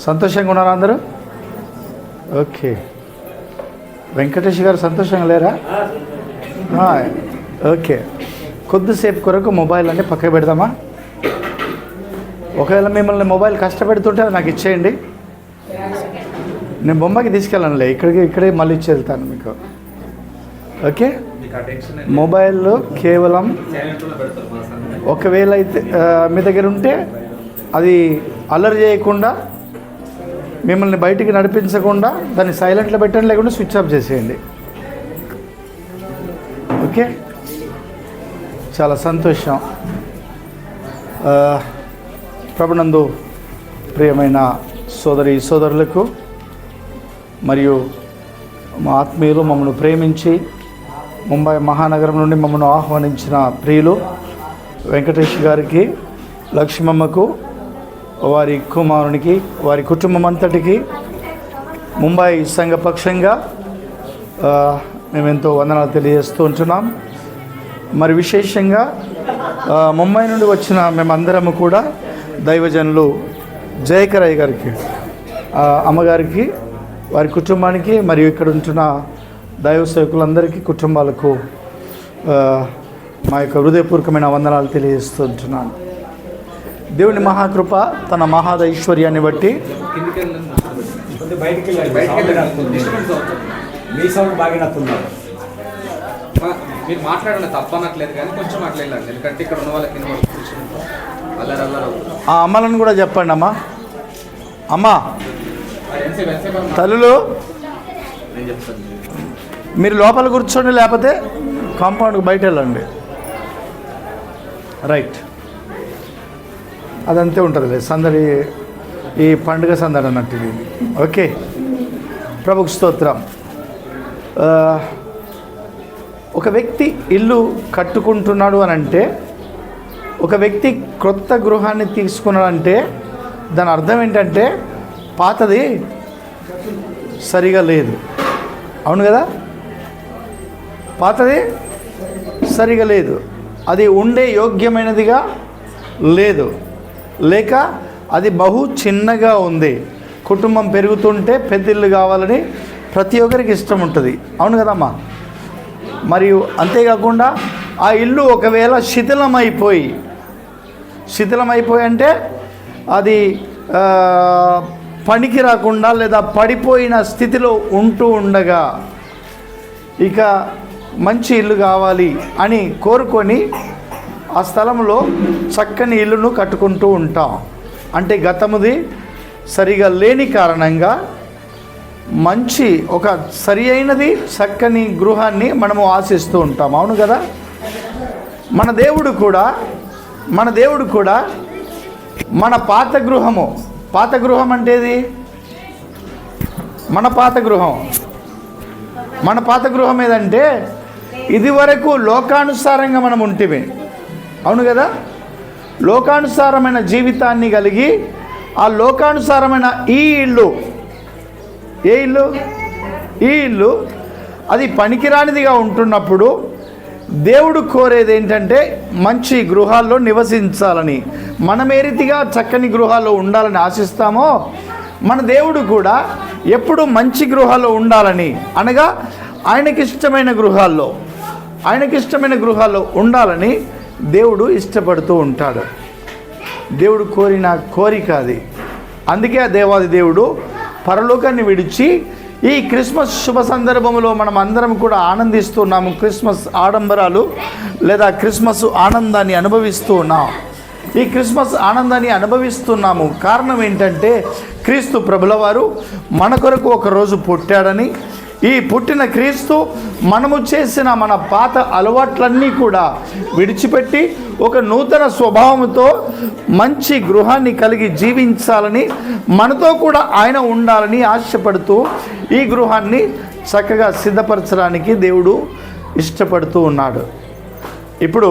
సంతోషంగా ఉన్నారా అందరూ? ఓకే. వెంకటేష్ గారు సంతోషంగా లేరా? ఓకే. కొద్దిసేపు కొరకు మొబైల్ అంటే పక్కకు పెడదామా? ఒకవేళ మిమ్మల్ని మొబైల్ కష్టపెడుతుంటే అది నాకు ఇచ్చేయండి. నేను బొమ్మకి తీసుకెళ్ళనులే, ఇక్కడే మళ్ళీ ఇచ్చి వెళ్తాను మీకు. ఓకే. మొబైల్ కేవలం ఒకవేళ అయితే మీ దగ్గర ఉంటే అది అల్లరి చేయకుండా, మిమ్మల్ని బయటికి నడిపించకుండా దాన్ని సైలెంట్లో పెట్టండి, లేకుండా స్విచ్ ఆఫ్ చేసేయండి. ఓకే. చాలా సంతోషం. ప్రభునందు ప్రియమైన సోదరులకు మరియు మా ఆత్మీయులు, మమ్మల్ని ప్రేమించి ముంబై మహానగరం నుండి మమ్మల్ని ఆహ్వానించిన ప్రియులు వెంకటేష్ గారికి, లక్ష్మమ్మకు, వారి కుమారునికి, వారి కుటుంబం అంతటికి ముంబై సంఘపక్షంగా మేమెంతో వందనాలు తెలియజేస్తూ ఉంటున్నాం. మరి విశేషంగా ముంబై నుండి వచ్చిన మేమందరము కూడా దైవజనులు జయకరయ్య గారికి, అమ్మగారికి, వారి కుటుంబానికి మరియు ఇక్కడ ఉంటున్న దైవ సేవకులందరికీ, కుటుంబాలకు మా యొక్క హృదయపూర్వకమైన వందనాలు తెలియజేస్తుంటున్నాను. దేవుని మహాకృప తన మహాదైశ్వర్యాన్ని బట్టి మీరు మాట్లాడండి, తప్పనట్లేదు కానీ కొంచెం అట్లా వెళ్ళండి, ఎందుకంటే ఇక్కడ ఉన్న వాళ్ళకి ఆ అమ్మలను కూడా చెప్పండి. అమ్మా తల్లులు మీరు లోపల కూర్చోండి, లేకపోతే కాంపౌండ్కి బయట వెళ్ళండి. రైట్, అదంతే ఉంటుందిలే సందడి, ఈ పండుగ సందడి అన్నట్టు ఇది. ఓకే. ప్రభుకు స్తోత్రం. ఒక వ్యక్తి ఇల్లు కట్టుకుంటున్నాడు అని అంటే, ఒక వ్యక్తి క్రొత్త గృహాన్ని తీసుకున్నాడంటే దాని అర్థం ఏంటంటే పాతది సరిగా లేదు. అవును కదా? పాతది సరిగా లేదు, అది ఉండే యోగ్యమైనదిగా లేదు, లేక అది బహు చిన్నగా ఉంది. కుటుంబం పెరుగుతుంటే పెద్ద ఇల్లు కావాలని ప్రతి ఒక్కరికి ఇష్టం ఉంటుంది. అవును కదమ్మా? మరియు అంతేకాకుండా ఆ ఇల్లు ఒకవేళ శిథిలమైపోయి అంటే అది పనికి రాకుండా లేదా పడిపోయిన స్థితిలో ఉంటూ ఉండగా ఇక మంచి ఇల్లు కావాలి అని కోరుకొని ఆ స్థలంలో చక్కని ఇల్లును కట్టుకుంటూ ఉంటాం. అంటే గతముది సరిగా లేని కారణంగా మంచి ఒక సరి అయినది చక్కని గృహాన్ని మనము ఆశిస్తూ ఉంటాం. అవును కదా? మన దేవుడు కూడా మన పాత గృహం అంటేది మన పాత గృహం ఏదంటే ఇదివరకు లోకానుసారంగా మనం ఉంటిమే. అవును కదా? లోకానుసారమైన జీవితాన్ని కలిగి ఆ లోకానుసారమైన ఈ ఇల్లు అది పనికిరానిదిగా ఉంటున్నప్పుడు దేవుడు కోరేది ఏంటంటే మంచి గృహాల్లో నివసించాలని. మనం ఏ రీతిగా చక్కని గృహాల్లో ఉండాలని ఆశిస్తామో మన దేవుడు కూడా ఎప్పుడు మంచి గృహాల్లో ఉండాలని, అనగా ఆయనకిష్టమైన గృహాల్లో ఉండాలని దేవుడు ఇష్టపడుతూ ఉంటాడు. దేవుడు కోరిన కోరిక అది. అందుకే ఆ దేవాది దేవుడు పరలోకాన్ని విడిచి ఈ క్రిస్మస్ శుభ సందర్భంలో మనం అందరం కూడా ఆనందిస్తున్నాము. క్రిస్మస్ ఆడంబరాలు లేదా క్రిస్మస్ ఆనందాన్ని అనుభవిస్తూ ఉన్నాం. ఈ క్రిస్మస్ ఆనందాన్ని అనుభవిస్తున్నాము. కారణం ఏంటంటే క్రీస్తు ప్రభుల వారు మన కొరకు ఒకరోజు పుట్టాడని, ఈ పుట్టిన క్రీస్తు మనము చేసిన మన పాత అలవాట్లన్నీ కూడా విడిచిపెట్టి ఒక నూతన స్వభావంతో మంచి గృహాన్ని కలిగి జీవించాలని, మనతో కూడా ఆయన ఉండాలని ఆశపడుతూ ఈ గృహాన్ని చక్కగా సిద్ధపరచడానికి దేవుడు ఇష్టపడుతూ ఉన్నాడు. ఇప్పుడు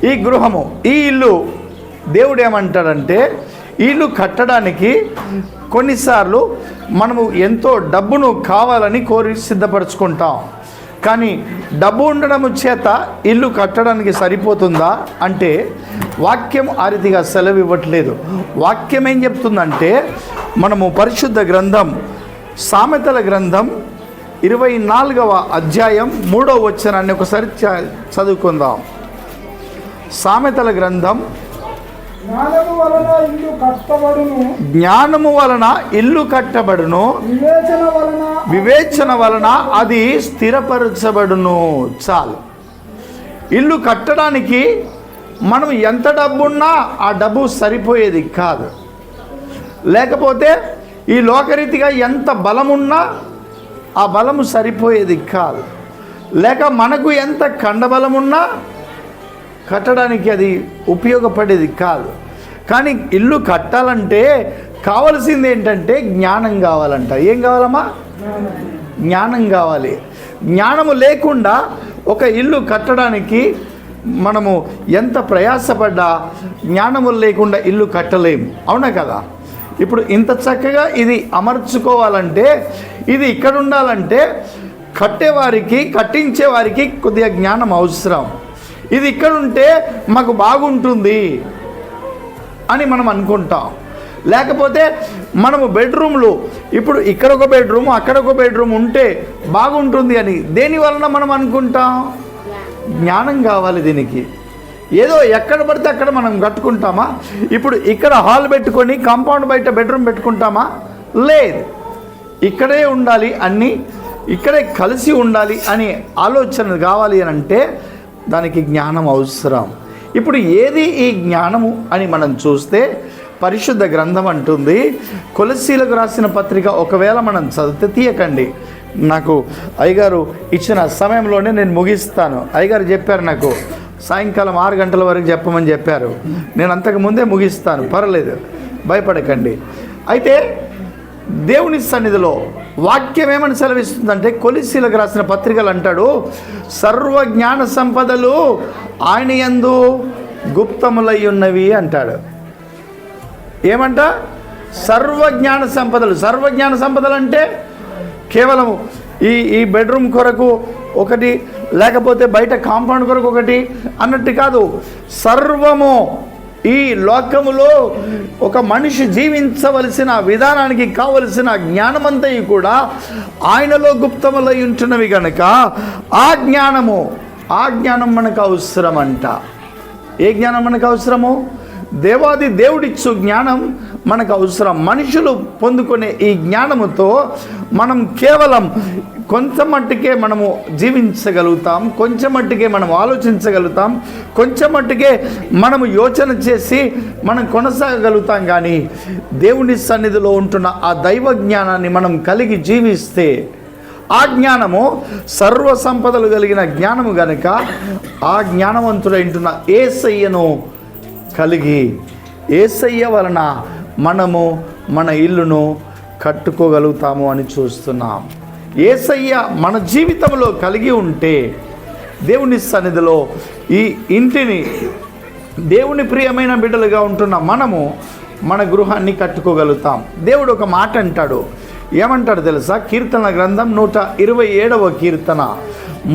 ఈ గృహము, ఈ ఇల్లు దేవుడు ఏమంటాడంటే, ఇల్లు కట్టడానికి కొన్నిసార్లు మనము ఎంతో డబ్బును కావాలని కోరి సిద్ధపరచుకుంటాం. కానీ డబ్బు ఉండడం చేత ఇల్లు కట్టడానికి సరిపోతుందా అంటే వాక్యం ఆ రీతిగా సెలవు ఇవ్వట్లేదు. వాక్యం ఏం చెప్తుందంటే మనము పరిశుద్ధ గ్రంథం సామెతల గ్రంథం 24వ అధ్యాయం 3వ వచనాన్ని ఒకసారి చదువుకుందాం. సామెతల గ్రంథం జ్ఞానము వలన ఇల్లు కట్టబడును, వివేచన వలన అది స్థిరపరచబడును. చాలు. ఇల్లు కట్టడానికి మనం ఎంత డబ్బున్నా ఆ డబ్బు సరిపోయేది కాదు. లేకపోతే ఈ లోకరీతిగా ఎంత బలమున్నా ఆ బలము సరిపోయేది కాదు. లేక మనకు ఎంత కండబలమున్నా కట్టడానికి అది ఉపయోగపడేది కాదు. కానీ ఇల్లు కట్టాలంటే కావలసింది ఏంటంటే జ్ఞానం కావాలంట. ఏం కావాలమ్మా? జ్ఞానం కావాలి. జ్ఞానము లేకుండా ఒక ఇల్లు కట్టడానికి మనము ఎంత ప్రయాసపడ్డా జ్ఞానము లేకుండా ఇల్లు కట్టలేము. అవునా కదా? ఇప్పుడు ఇంత చక్కగా ఇది అమర్చుకోవాలంటే, ఇది ఇక్కడ ఉండాలంటే కట్టేవారికి, కట్టించేవారికి కొద్దిగా జ్ఞానం అవసరం. ఇది ఇక్కడ ఉంటే మాకు బాగుంటుంది అని మనం అనుకుంటాం. లేకపోతే మనము బెడ్రూమ్లు, ఇప్పుడు ఇక్కడ ఒక బెడ్రూమ్ అక్కడ ఒక బెడ్రూమ్ ఉంటే బాగుంటుంది అని దేని వలన మనం అనుకుంటాం? జ్ఞానం కావాలి దీనికి. ఏదో ఎక్కడ పడితే అక్కడ మనం కట్టుకుంటామా? ఇప్పుడు ఇక్కడ హాల్ పెట్టుకొని కాంపౌండ్ బయట బెడ్రూమ్ పెట్టుకుంటామా? లేదు. ఇక్కడే ఉండాలి, అన్నీ ఇక్కడే కలిసి ఉండాలి అని ఆలోచన కావాలి అని అంటే దానికి జ్ఞానం అవసరం. ఇప్పుడు ఏది ఈ జ్ఞానము అని మనం చూస్తే పరిశుద్ధ గ్రంథం అంటుంది, కొలస్సీలకు రాసిన పత్రిక ఒకవేళ మనం చదివితే, తీయకండి, నాకు అయ్యగారు ఇచ్చిన సమయంలోనే నేను ముగిస్తాను. అయ్యగారు చెప్పారు నాకు సాయంకాలం 6 గంటల వరకు చెప్పమని చెప్పారు. నేను అంతకు ముందే ముగిస్తాను, పర్లేదు, భయపడకండి. అయితే దేవుని సన్నిధిలో వాక్యం ఏమని సెలవిస్తుందంటే, కొలస్సీలకు రాసిన పత్రికలు అంటాడు, సర్వ జ్ఞాన సంపదలు ఆయన యందు గుప్తములై ఉన్నవి అంటాడు. ఏమంట? సర్వజ్ఞాన సంపదలు. సర్వజ్ఞాన సంపదలు అంటే కేవలం ఈ బెడ్రూమ్ కొరకు ఒకటి, లేకపోతే బయట కాంపౌండ్ కొరకు ఒకటి అన్నట్టు కాదు. సర్వము ఈ లోకములో ఒక మనిషి జీవించవలసిన విధానానికి కావలసిన జ్ఞానమంతయు కూడా ఆయనలో గుప్తములై ఉంటున్నవి కనుక ఆ జ్ఞానం మనకు అవసరం అంట. ఏ జ్ఞానం మనకు అవసరము? దేవాది దేవుడిచ్చు జ్ఞానం మనకు అవసరం. మనుషులు పొందుకునే ఈ జ్ఞానముతో మనం కేవలం కొంచెం మట్టుకే మనము జీవించగలుగుతాం, కొంచెం మట్టుకే మనం ఆలోచించగలుగుతాం, కొంచెం మట్టుకే మనము యోచన చేసి మనం కొనసాగలుగుతాం. కానీ దేవుని సన్నిధిలో ఉంటున్న ఆ దైవ జ్ఞానాన్ని మనం కలిగి జీవిస్తే ఆ జ్ఞానము సర్వ సంపదలు కలిగిన జ్ఞానము గనుక ఆ జ్ఞానవంతుడైంటున్న యేసయ్యను కలిగి యేసయ్య వలన మనము మన ఇల్లును కట్టుకోగలుగుతాము అని చూస్తున్నాం. యేసయ్య మన జీవితంలో కలిగి ఉంటే దేవుని సన్నిధిలో ఈ ఇంటిని, దేవుని ప్రియమైన బిడ్డలుగా ఉంటున్న మనము మన గృహాన్ని కట్టుకోగలుగుతాం. దేవుడు ఒక మాట అంటాడు. ఏమంటాడు తెలుసా? కీర్తన గ్రంథం 127వ కీర్తన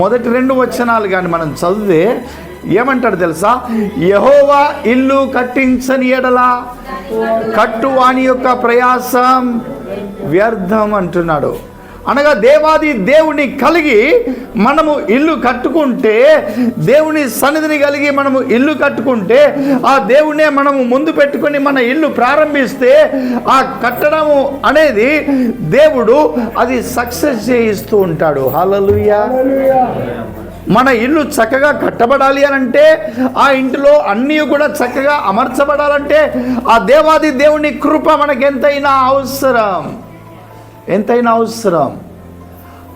మొదటి 2 వచనాలు కానీ మనం చదివితే ఏమంటాడు తెలుసా? యెహోవా ఇల్లు కట్టించని ఎడల కట్టువాని యొక్క ప్రయాసం వ్యర్థం అంటున్నాడు. అనగా దేవాది దేవుని కలిగి మనము ఇల్లు కట్టుకుంటే, దేవుని సన్నిధిని కలిగి మనము ఇల్లు కట్టుకుంటే, ఆ దేవునే మనము ముందు పెట్టుకొని మన ఇల్లు ప్రారంభిస్తే ఆ కట్టడము అనేది దేవుడు అది సక్సెస్ చేయిస్తూ ఉంటాడు. హల్లెలూయా. మన ఇల్లు చక్కగా కట్టబడాలి అని అంటే, ఆ ఇంటిలో అన్నీ కూడా చక్కగా అమర్చబడాలంటే ఆ దేవాది దేవుని కృప మనకు ఎంతైనా అవసరం.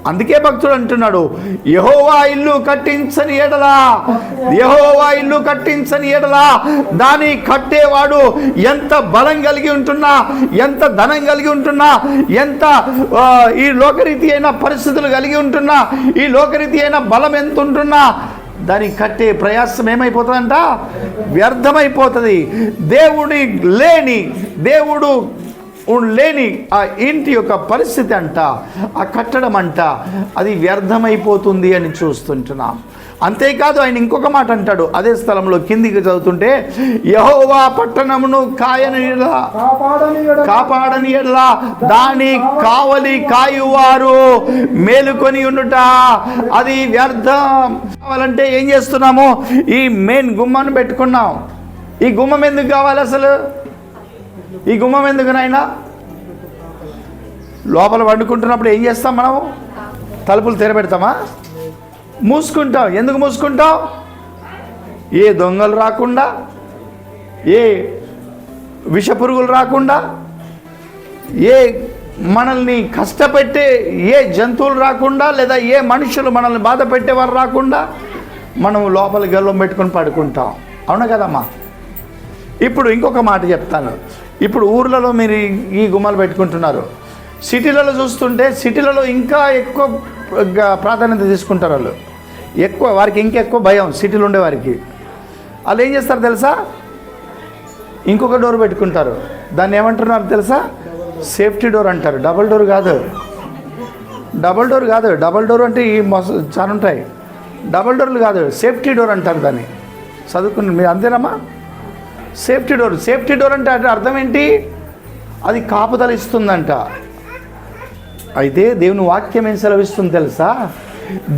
అందుకే భక్తుడు అంటున్నాడు, యెహోవా ఇల్లు కట్టించని ఎడల దాని కట్టేవాడు ఎంత బలం కలిగి ఉంటున్నా, ఎంత ధనం కలిగి ఉంటున్నా, ఎంత ఈ లోకరీతి అయిన పరిస్థితులు కలిగి ఉంటున్నా, ఈ లోకరీతి అయిన బలం ఎంత ఉంటున్నా, దాన్ని కట్టే ప్రయాసం ఏమైపోతుందంట? వ్యర్థమైపోతుంది. దేవుడు లేని ఆ ఇంటి యొక్క పరిస్థితి అంట, ఆ కట్టడం అంట, అది వ్యర్థమైపోతుంది అని చూస్తుంటున్నాం. అంతేకాదు ఆయన ఇంకొక మాట అంటాడు అదే స్థలంలో కిందికి చదువుతుంటే, యెహోవా పట్టణమును కాపాడని యెడల దాని కావలి కాయువారు మేలుకొని ఉండుట అది వ్యర్థం. కావాలంటే ఏం చేస్తున్నాము? ఈ మెయిన్ గుమ్మాన్ని పెట్టుకున్నాం. ఈ గుమ్మం ఎందుకు కావాలి అసలు? ఈ గుమ్మం ఎందుకు నాయనా? లోపల వండుకుంటున్నప్పుడు ఏం చేస్తాం మనము? తలుపులు తెరబెడతామా? మూసుకుంటాం. ఎందుకు మూసుకుంటాం? ఏ దొంగలు రాకుండా, ఏ విషపురుగులు రాకుండా, ఏ మనల్ని కష్టపెట్టే ఏ జంతువులు రాకుండా, లేదా ఏ మనుషులు మనల్ని బాధ పెట్టేవారు రాకుండా మనం లోపల గల్లం పెట్టుకొని పడుకుంటాం. అవునా కదమ్మా? ఇప్పుడు ఇంకొక మాట చెప్తాను. ఇప్పుడు ఊర్లలో మీరు ఈ గుమ్మాలు పెట్టుకుంటున్నారు. సిటీలలో చూస్తుంటే సిటీలలో ఇంకా ఎక్కువ ప్రాధాన్యత తీసుకుంటారు వాళ్ళు. ఎక్కువ వారికి ఇంకెక్కువ భయం సిటీలో ఉండే వారికి. వాళ్ళు ఏం చేస్తారు తెలుసా? ఇంకొక డోర్ పెట్టుకుంటారు. దాన్ని ఏమంటున్నారు తెలుసా? సేఫ్టీ డోర్ అంటారు. డబల్ డోర్ కాదు. డబల్ డోర్ అంటే ఈ చాలా ఉంటాయి. డబల్ డోర్లు కాదు, సేఫ్టీ డోర్ అంటారు దాన్ని. చదువుకుని మీరు అంతేనమ్మా? సేఫ్టీ డోర్ అంటే అర్థం ఏంటి? అది కాపుదల ఇస్తుందంట. అయితే దేవుని వాక్యం ఏం సెలవిస్తుంది తెలుసా?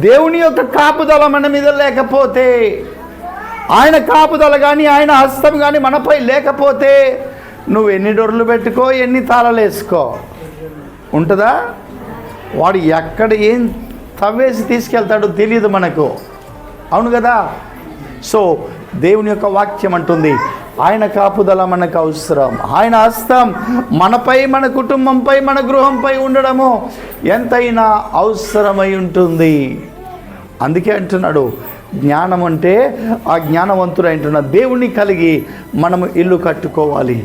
దేవుని యొక్క కాపుదల మన మీద లేకపోతే, ఆయన కాపుదల కానీ ఆయన హస్తం కానీ మనపై లేకపోతే నువ్వు ఎన్ని డోర్లు పెట్టుకో, ఎన్ని తాళాలు వేసుకో, ఉంటుందా? వాడు ఎక్కడ ఏం తవ్వేసి తీసుకెళ్తాడో తెలియదు మనకు. అవును కదా? సో దేవుని యొక్క వాక్యం అంటుంది ఆయన కాపుదల మనకు అవసరం. ఆయన హస్తం మనపై, మన కుటుంబంపై, మన గృహంపై ఉండడము ఎంతైనా అవసరమై ఉంటుంది. అందుకే అంటున్నాడు జ్ఞానం అంటే ఆ జ్ఞానవంతుడు అంటున్న దేవుని కలిగి మనము ఇల్లు కట్టుకోవాలి,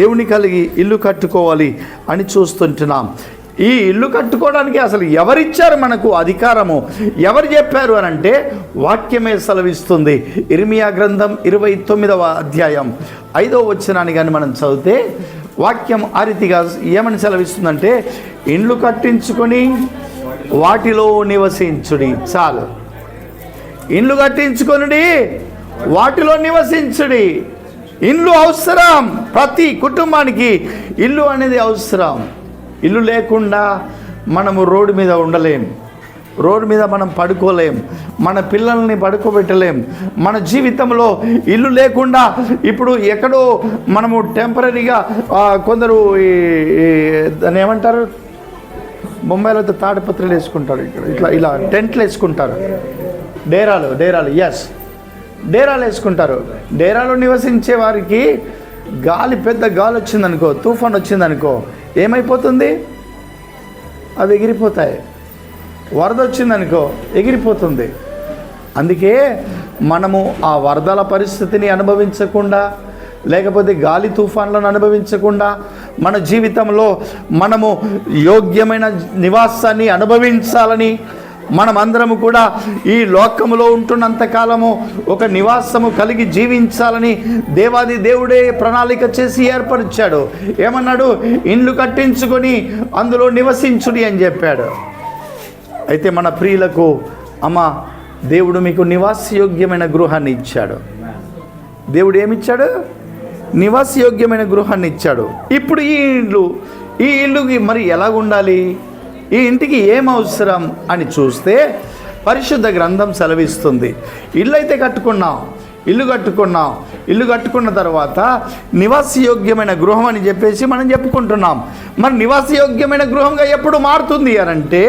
దేవుని కలిగి ఇల్లు కట్టుకోవాలి అని చూస్తుంటున్నాం. ఈ ఇల్లు కట్టుకోవడానికి అసలు ఎవరిచ్చారు మనకు అధికారము? ఎవరు చెప్పారు అని అంటే వాక్యమే సెలవిస్తుంది. ఇర్మియా గ్రంథం 29వ అధ్యాయం 5వ వచనాన్ని కానీ మనం చదివితే వాక్యం ఆ రీతిగా ఏమని సెలవిస్తుందంటే, ఇండ్లు కట్టించుకొని వాటిలో నివసించుడి. చాలు, ఇండ్లు కట్టించుకొనుడి, వాటిలో నివసించుడి. ఇల్లు అవసరం. ప్రతి కుటుంబానికి ఇల్లు అనేది అవసరం. ఇల్లు లేకుండా మనము రోడ్డు మీద ఉండలేం, రోడ్డు మీద మనం పడుకోలేం, మన పిల్లల్ని పడుకోబెట్టలేం. మన జీవితంలో ఇల్లు లేకుండా ఇప్పుడు ఎక్కడో మనము టెంపరీగా కొందరు దాన్ని ఏమంటారు, బొంబాయిలో తాడిపత్రులు వేసుకుంటారు, ఇక్కడ ఇలా టెంట్లు వేసుకుంటారు, డేరాలు డేరాలు వేసుకుంటారు. డేరాలో నివసించే వారికి పెద్ద గాలి వచ్చిందనుకో, తుఫాన్ వచ్చిందనుకో ఏమైపోతుంది? అవి ఎగిరిపోతాయి. వరద వచ్చిందనుకో ఎగిరిపోతుంది. అందుకే మనము ఆ వరదల పరిస్థితిని అనుభవించకుండా, లేకపోతే గాలి తుఫాన్లను అనుభవించకుండా మన జీవితంలో మనము యోగ్యమైన నివాసాన్ని అనుభవించాలని, మనమందరము కూడా ఈ లోకములో ఉంటున్నంత కాలము ఒక నివాసము కలిగి జీవించాలని దేవాది దేవుడే ప్రణాళిక చేసి ఏర్పరిచాడు. ఏమన్నాడు? ఇండ్లు కట్టించుకొని అందులో నివసించుడి అని చెప్పాడు. అయితే మన ప్రియులకు అమ్మ, దేవుడు మీకు నివాసయోగ్యమైన గృహాన్ని ఇచ్చాడు. దేవుడు ఏమిచ్చాడు? నివాసయోగ్యమైన గృహాన్ని ఇచ్చాడు. ఇప్పుడు ఈ ఇల్లుకి మరి ఎలా ఉండాలి, ఈ ఇంటికి ఏం అవసరం అని చూస్తే పరిశుద్ధ గ్రంథం సెలవిస్తుంది. ఇల్లు కట్టుకున్న తర్వాత నివాసయోగ్యమైన గృహం అని చెప్పేసి మనం చెప్పుకుంటున్నాం. మరి నివాసయోగ్యమైన గృహంగా ఎప్పుడు మారుతుంది అంటే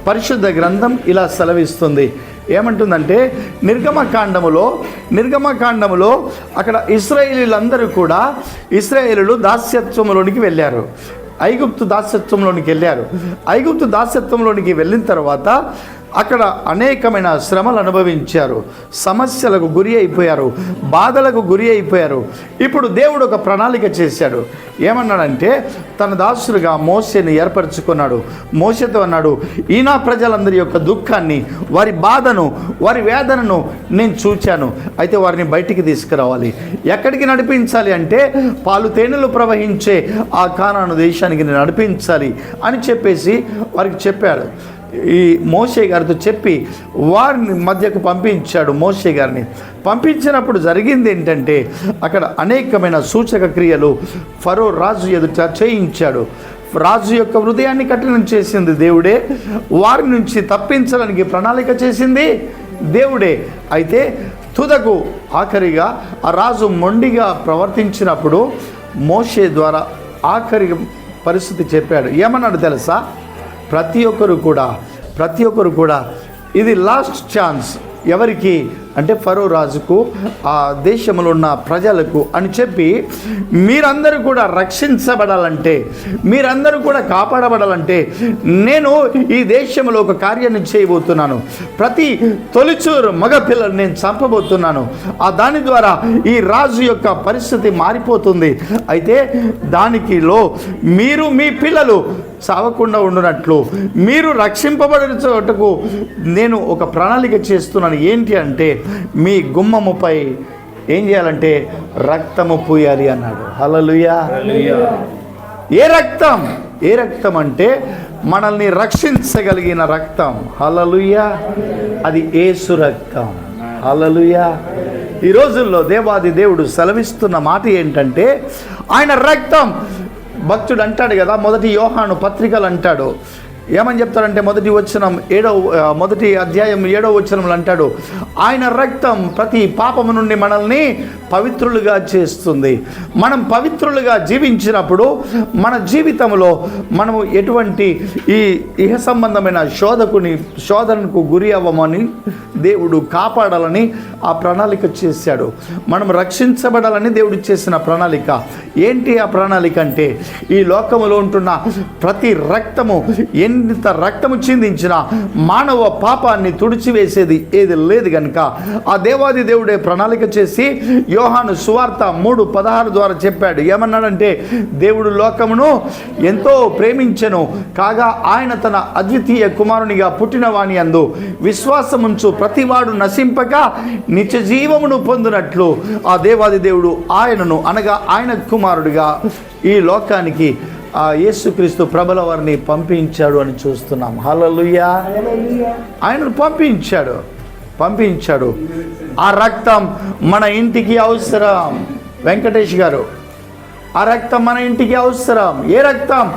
పరిశుద్ధ గ్రంథం ఇలా సెలవిస్తుంది. ఏమంటుందంటే నిర్గమకాండములో అక్కడ ఇశ్రాయేలీలందరూ కూడా దాస్యత్వములోనికి వెళ్ళారు. ఐగుప్తు దాస్యత్వంలోనికి వెళ్ళిన తర్వాత అక్కడ అనేకమైన శ్రమలు అనుభవించారు, సమస్యలకు గురి అయిపోయారు, బాధలకు గురి అయిపోయారు. ఇప్పుడు దేవుడు ఒక ప్రణాళిక చేశాడు. ఏమన్నాడంటే తన దాసుడుగా మోషేని ఏర్పరచుకున్నాడు. మోషేతో అన్నాడు, ఈ నా ప్రజలందరి యొక్క దుఃఖాన్ని, వారి బాధను, వారి వేదనను నేను చూచాను. అయితే వారిని బయటికి తీసుకురావాలి. ఎక్కడికి నడిపించాలి అంటే పాలు తేనెలు ప్రవహించే ఆ కానాను దేశానికి నేను నడిపించాలి అని చెప్పేసి వారికి చెప్పాడు. ఈ మోషే గారితో చెప్పి వారిని మధ్యకు పంపించాడు. మోషే గారిని పంపించినప్పుడు జరిగింది ఏంటంటే అక్కడ అనేకమైన సూచక క్రియలు ఫరో రాజు ఎదుట చేయించాడు. రాజు యొక్క హృదయాన్ని కఠినం చేసింది దేవుడే, వారి నుంచి తప్పించడానికి ప్రణాళిక చేసింది దేవుడే. అయితే తుదకు ఆఖరిగా ఆ రాజు మొండిగా ప్రవర్తించినప్పుడు మోషే ద్వారా ఆఖరి పరిస్థితి చెప్పాడు. ఏమన్నాడు తెలుసా? ప్రతి ఒక్కరు కూడా ఇది లాస్ట్ ఛాన్స్. ఎవరికి అంటే ఫరో రాజుకు, ఆ దేశంలో ఉన్న ప్రజలకు అని చెప్పి, మీరందరూ కూడా రక్షించబడాలంటే, మీరందరూ కూడా కాపాడబడాలంటే నేను ఈ దేశంలో ఒక కార్యాన్ని చేయబోతున్నాను. ప్రతి తొలిచూరు మగపిల్లలు నేను చంపబోతున్నాను. ఆ దాని ద్వారా ఈ రాజు యొక్క పరిస్థితి మారిపోతుంది. అయితే దానికిలో మీరు మీ పిల్లలు చావకుండా ఉండునట్లు, మీరు రక్షింపబడిన చోటకు నేను ఒక ప్రణాళిక చేస్తున్నాను. ఏంటి అంటే మీ గుమ్మముపై ఏం చేయాలంటే రక్తము పూయాలి అన్నాడు. హల్లెలూయా. ఏ రక్తం అంటే మనల్ని రక్షించగలిగిన రక్తం. హల్లెలూయా. అది యేసు రక్తం. హల్లెలూయా. ఈ రోజుల్లో దేవాది దేవుడు సెలవిస్తున్న మాట ఏంటంటే ఆయన రక్తం. భక్తుడు అంటాడు కదా, మొదటి యోహాను పత్రికలు అంటాడు, ఏమని చెప్తాడంటే మొదటి అధ్యాయం 7వ వచనంలో అంటాడు, ఆయన రక్తం ప్రతి పాపము నుండి మనల్ని పవిత్రులుగా చేస్తుంది. మనం పవిత్రులుగా జీవించినప్పుడు మన జీవితంలో మనము ఎటువంటి ఈ ఇహ సంబంధమైన శోధనకు గురి అవ్వమని దేవుడు కాపాడాలని ఆ ప్రణాళిక చేశాడు. మనం రక్షించబడాలని దేవుడు చేసిన ప్రణాళిక. ఏంటి ఆ ప్రణాళిక అంటే ఈ లోకములో ఉంటున్న ప్రతి రక్తము, ఎంత రక్తము చిందించిన మానవ పాపాన్ని తుడిచివేసేది ఏది లేదు కనుక ఆ దేవాది దేవుడే ప్రణాళిక చేసి యోహాను సువార్త 3:16 ద్వారా చెప్పాడు. ఏమన్నాడంటే దేవుడు లోకమును ఎంతో ప్రేమించెను కాగా ఆయన తన అద్వితీయ కుమారునిగా పుట్టిన వాని యందు విశ్వాసముంచు ప్రతివాడు నశింపక నిత్య జీవమును పొందినట్లు ఆ దేవాది దేవుడు ఆయనను అనగా ఆయన కుమారుడిగా ఈ లోకానికి ఆ యేసుక్రీస్తు ప్రభుల వారిని పంపించాడు అని చూస్తున్నాం. హల్లెలూయా. ఆయనను పంపించాడు. ఆ రక్తం మన ఇంటికి అవసరం. వెంకటేష్ గారు, ఆ రక్తం మన ఇంటికి అవసరం. ఏ రక్తం?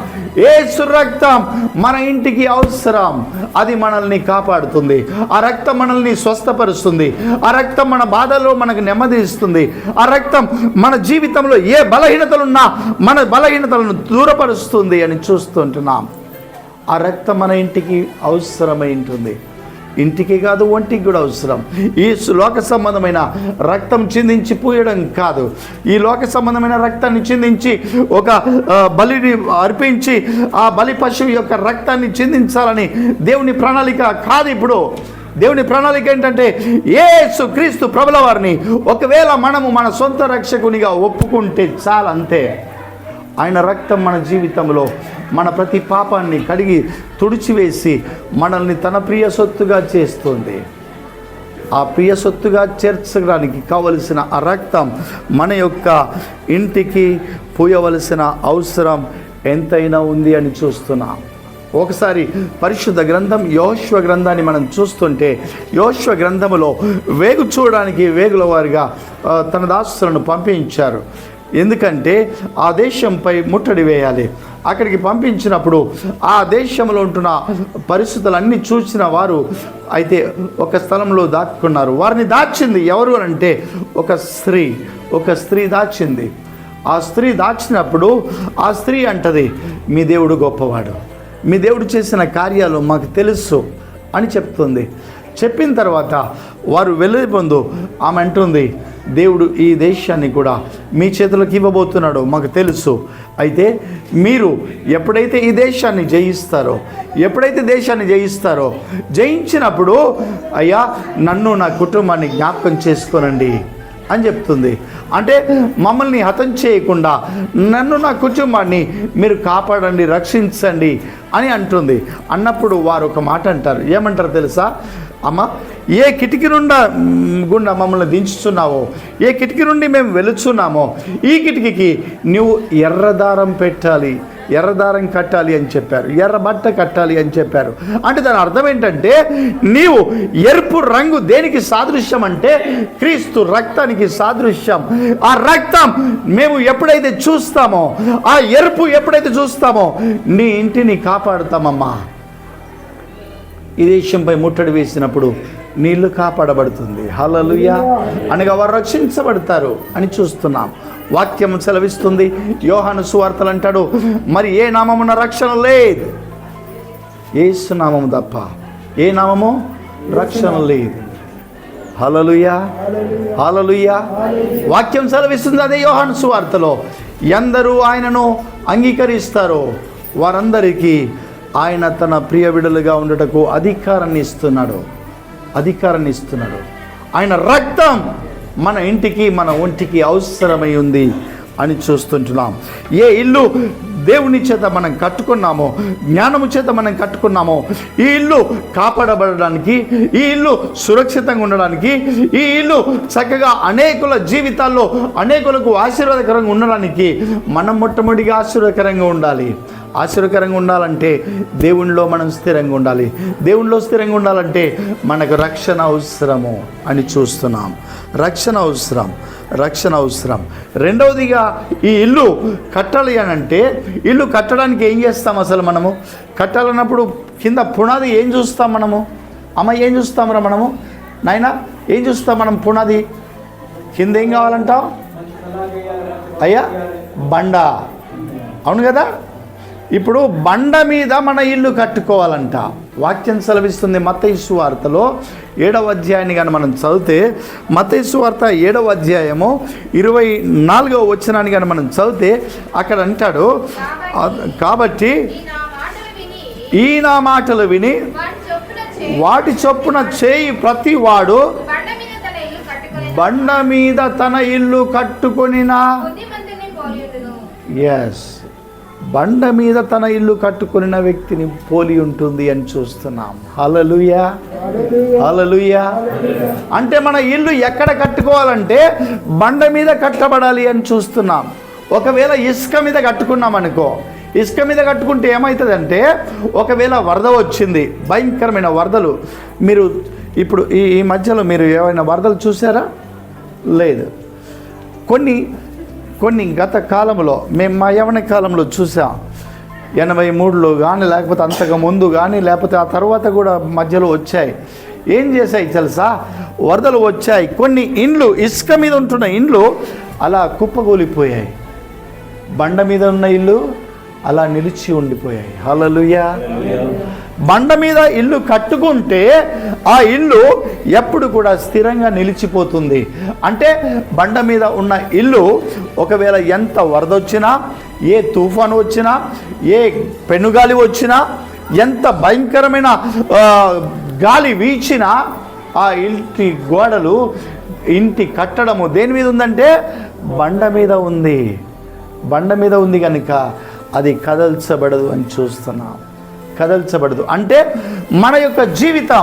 యేసు రక్తం మన ఇంటికి అవసరం. అది మనల్ని కాపాడుతుంది. ఆ రక్తం మనల్ని స్వస్థపరుస్తుంది. ఆ రక్తం మన బాధలో మనకు నెమ్మది ఇస్తుంది. ఆ రక్తం మన జీవితంలో ఏ బలహీనతలున్నా మన బలహీనతలను దూరపరుస్తుంది అని చూస్తుంటున్నాం. ఆ రక్తం మన ఇంటికి అవసరమై ఉంటుంది. ఇంటికి కాదు, ఒంటికి కూడా అవసరం. ఈ లోక సంబంధమైన రక్తం చిందించి పూయడం కాదు. ఈ లోక సంబంధమైన రక్తాన్ని చిందించి ఒక బలిని అర్పించి ఆ బలి పశువు యొక్క రక్తాన్ని చిందించాలని దేవుని ప్రణాళిక కాదు. ఇప్పుడు దేవుని ప్రణాళిక ఏంటంటే యేసు క్రీస్తు ప్రభుల వారిని ఒకవేళ మనము మన సొంత రక్షకునిగా ఒప్పుకుంటే చాలంతే. ఆయన రక్తం మన జీవితంలో మన ప్రతి పాపాన్ని కడిగి తుడిచివేసి మనల్ని తన ప్రియ సొత్తుగా చేస్తుంది. ఆ ప్రియ సొత్తుగా చేర్చడానికి కావలసిన ఆ రక్తం మన యొక్క ఇంటికి పూయవలసిన అవసరం ఎంతైనా ఉంది అని చూస్తున్నాం. ఒకసారి పరిశుద్ధ గ్రంథం యోషువ గ్రంథాన్ని మనం చూస్తుంటే యోషువ గ్రంథములో వేగు చూడడానికి వేగుల వారిగా తన దాసులను పంపించారు. ఎందుకంటే ఆ దేశంపై ముట్టడి వేయాలి. అక్కడికి పంపించినప్పుడు ఆ దేశంలో ఉంటున్న పరిస్థితులన్నీ చూసిన వారు అయితే ఒక స్థలంలో దాక్కున్నారు. వారిని దాచింది ఎవరు అంటే ఒక స్త్రీ దాచింది. ఆ స్త్రీ దాచినప్పుడు ఆ స్త్రీ అంటది, మీ దేవుడు గొప్పవాడు, మీ దేవుడు చేసిన కార్యాలు మాకు తెలుసు అని చెప్తుంది. చెప్పిన తర్వాత వారు వెళ్ళే ముందు ఆమె అంటుంది, దేవుడు ఈ దేశాన్ని కూడా మీ చేతులకు ఇవ్వబోతున్నాడో మాకు తెలుసు. అయితే మీరు ఎప్పుడైతే ఈ దేశాన్ని జయిస్తారో జయించినప్పుడు అయ్యా నన్ను నా కుటుంబాన్ని జ్ఞాపకం చేసుకోనండి అని చెప్తుంది. అంటే మమ్మల్ని హతం చేయకుండా నన్ను నా కుటుంబాన్ని మీరు కాపాడండి, రక్షించండి అని అంటుంది. అన్నప్పుడు వారు ఒక మాట అంటారు. ఏమంటారు తెలుసా? అమ్మ, ఏ కిటికీ గుండా మమ్మల్ని దించుతున్నావో, ఏ కిటికీ నుండి మేము వెలుచున్నామో ఈ కిటికీకి నువ్వు ఎర్రదారం పెట్టాలి, ఎర్రదారం కట్టాలి అని చెప్పారు, ఎర్ర బట్ట కట్టాలి అని చెప్పారు. అంటే దాని అర్థం ఏంటంటే నీవు ఎరుపు రంగు దేనికి సాదృశ్యం అంటే క్రీస్తు రక్తానికి సాదృశ్యం. ఆ రక్తం మేము ఎప్పుడైతే చూస్తామో, ఆ ఎరుపు ఎప్పుడైతే చూస్తామో నీ ఇంటిని కాపాడుతామమ్మా. ఈ దేశంపై ముట్టడి వేసినప్పుడు నీళ్లు కాపాడబడుతుంది. హల్లెలూయా. అనగా వారు రక్షించబడతారు అని చూస్తున్నాం. వాక్యం సెలవిస్తుంది. యోహాను సువార్తలు అంటాడు, మరి ఏ నామమున రక్షణ లేదు, యేసు నామము తప్ప ఏ నామము రక్షణ లేదు. హల్లెలూయా, హల్లెలూయా. వాక్యం సెలవిస్తుంది అదే యోహాను సువార్తలో, ఎందరూ ఆయనను అంగీకరిస్తారో వారందరికీ ఆయన తన ప్రియ బిడ్డలుగా ఉండటకు అధికారాన్ని ఇస్తున్నాడు. ఆయన రక్తం మన ఇంటికి మన ఒంటికి అవసరమై ఉంది అని చూస్తుంటున్నాం. ఏ ఇల్లు దేవుని చేత మనం కట్టుకున్నామో, జ్ఞానము చేత మనం కట్టుకున్నామో, ఈ ఇల్లు కాపాడబడడానికి, ఈ ఇల్లు సురక్షితంగా ఉండడానికి, ఈ ఇల్లు చక్కగా అనేకుల జీవితాల్లో అనేకులకు ఆశీర్వాదకరంగా ఉండడానికి మనం మొట్టమొదటిగా ఆశీర్వాదకరంగా ఉండాలి. ఆశీర్వకరంగా ఉండాలంటే దేవునిలో మనం స్థిరంగా ఉండాలి. దేవునిలో స్థిరంగా ఉండాలంటే మనకు రక్షణ అవసరము అని చూస్తున్నాం. రక్షణ అవసరం. రెండవదిగా ఈ ఇల్లు కట్టాలి అని అంటే, ఇల్లు కట్టడానికి ఏం చేస్తాం? అసలు మనము కట్టాలన్నప్పుడు కింద పునాది ఏం చూస్తాం మనము? అమ్మ ఏం చూస్తామరా మనము? నాయన ఏం చూస్తాం మనం? పునాది కింద ఏం కావాలంటావు అయ్యా? బండ. అవును కదా? ఇప్పుడు బండ మీద మన ఇల్లు కట్టుకోవాలంట. వాక్యం సెలవిస్తుంది మత్తయి సువార్తలో 7వ అధ్యాయాన్ని కానీ మనం చదివితే, మత్తయి సువార్త 7వ అధ్యాయము 24వ వచనాన్ని కానీ మనం చదివితే అక్కడ అంటాడు, కాబట్టి ఈ నా మాటలు విని వాటి చొప్పున చేయి ప్రతి వాడు బండ మీద తన ఇల్లు కట్టుకొనినా. ఎస్, బండ మీద తన ఇల్లు కట్టుకున్న వ్యక్తిని పోలి ఉంటుంది అని చూస్తున్నాం. హల్లెలూయా, హల్లెలూయా. అంటే మన ఇల్లు ఎక్కడ కట్టుకోవాలంటే బండ మీద కట్టబడాలి అని చూస్తున్నాం. ఒకవేళ ఇసుక మీద కట్టుకున్నాం అనుకో, ఇసుక మీద కట్టుకుంటే ఏమవుతుందంటే, ఒకవేళ వరద వచ్చింది, భయంకరమైన వరదలు. మీరు ఇప్పుడు ఈ మధ్యలో మీరు ఏమైనా వరదలు చూసారా? లేదు. కొన్ని గత కాలంలో మేము మా యవన కాలంలో చూసాం. 83లో కానీ, లేకపోతే అంతకు ముందు కానీ, లేకపోతే ఆ తర్వాత కూడా మధ్యలో వచ్చాయి. ఏం చేశాయి తెలుసా? వరదలు వచ్చాయి. కొన్ని ఇండ్లు, ఇసుక మీద ఉంటున్న ఇండ్లు అలా కుప్పగూలిపోయాయి. బండ మీద ఉన్న ఇల్లు అలా నిలిచి ఉండిపోయాయి. హల్లెలూయా. బండ మీద ఇల్లు కట్టుకుంటే ఆ ఇల్లు ఎప్పుడు కూడా స్థిరంగా నిలిచిపోతుంది. అంటే బండ మీద ఉన్న ఇల్లు ఒకవేళ ఎంత వరద వచ్చినా, ఏ తుఫాను వచ్చినా, ఏ పెనుగాలి వచ్చినా, ఎంత భయంకరమైన గాలి వీచినా ఆ ఇంటి గోడలు, ఇంటి కట్టడము దేని మీద ఉందంటే బండ మీద ఉంది. బండ మీద ఉంది కనుక అది కదల్చబడదు అని చూస్తున్నాం. కదల్చబడదు అంటే మన యొక్క జీవితం,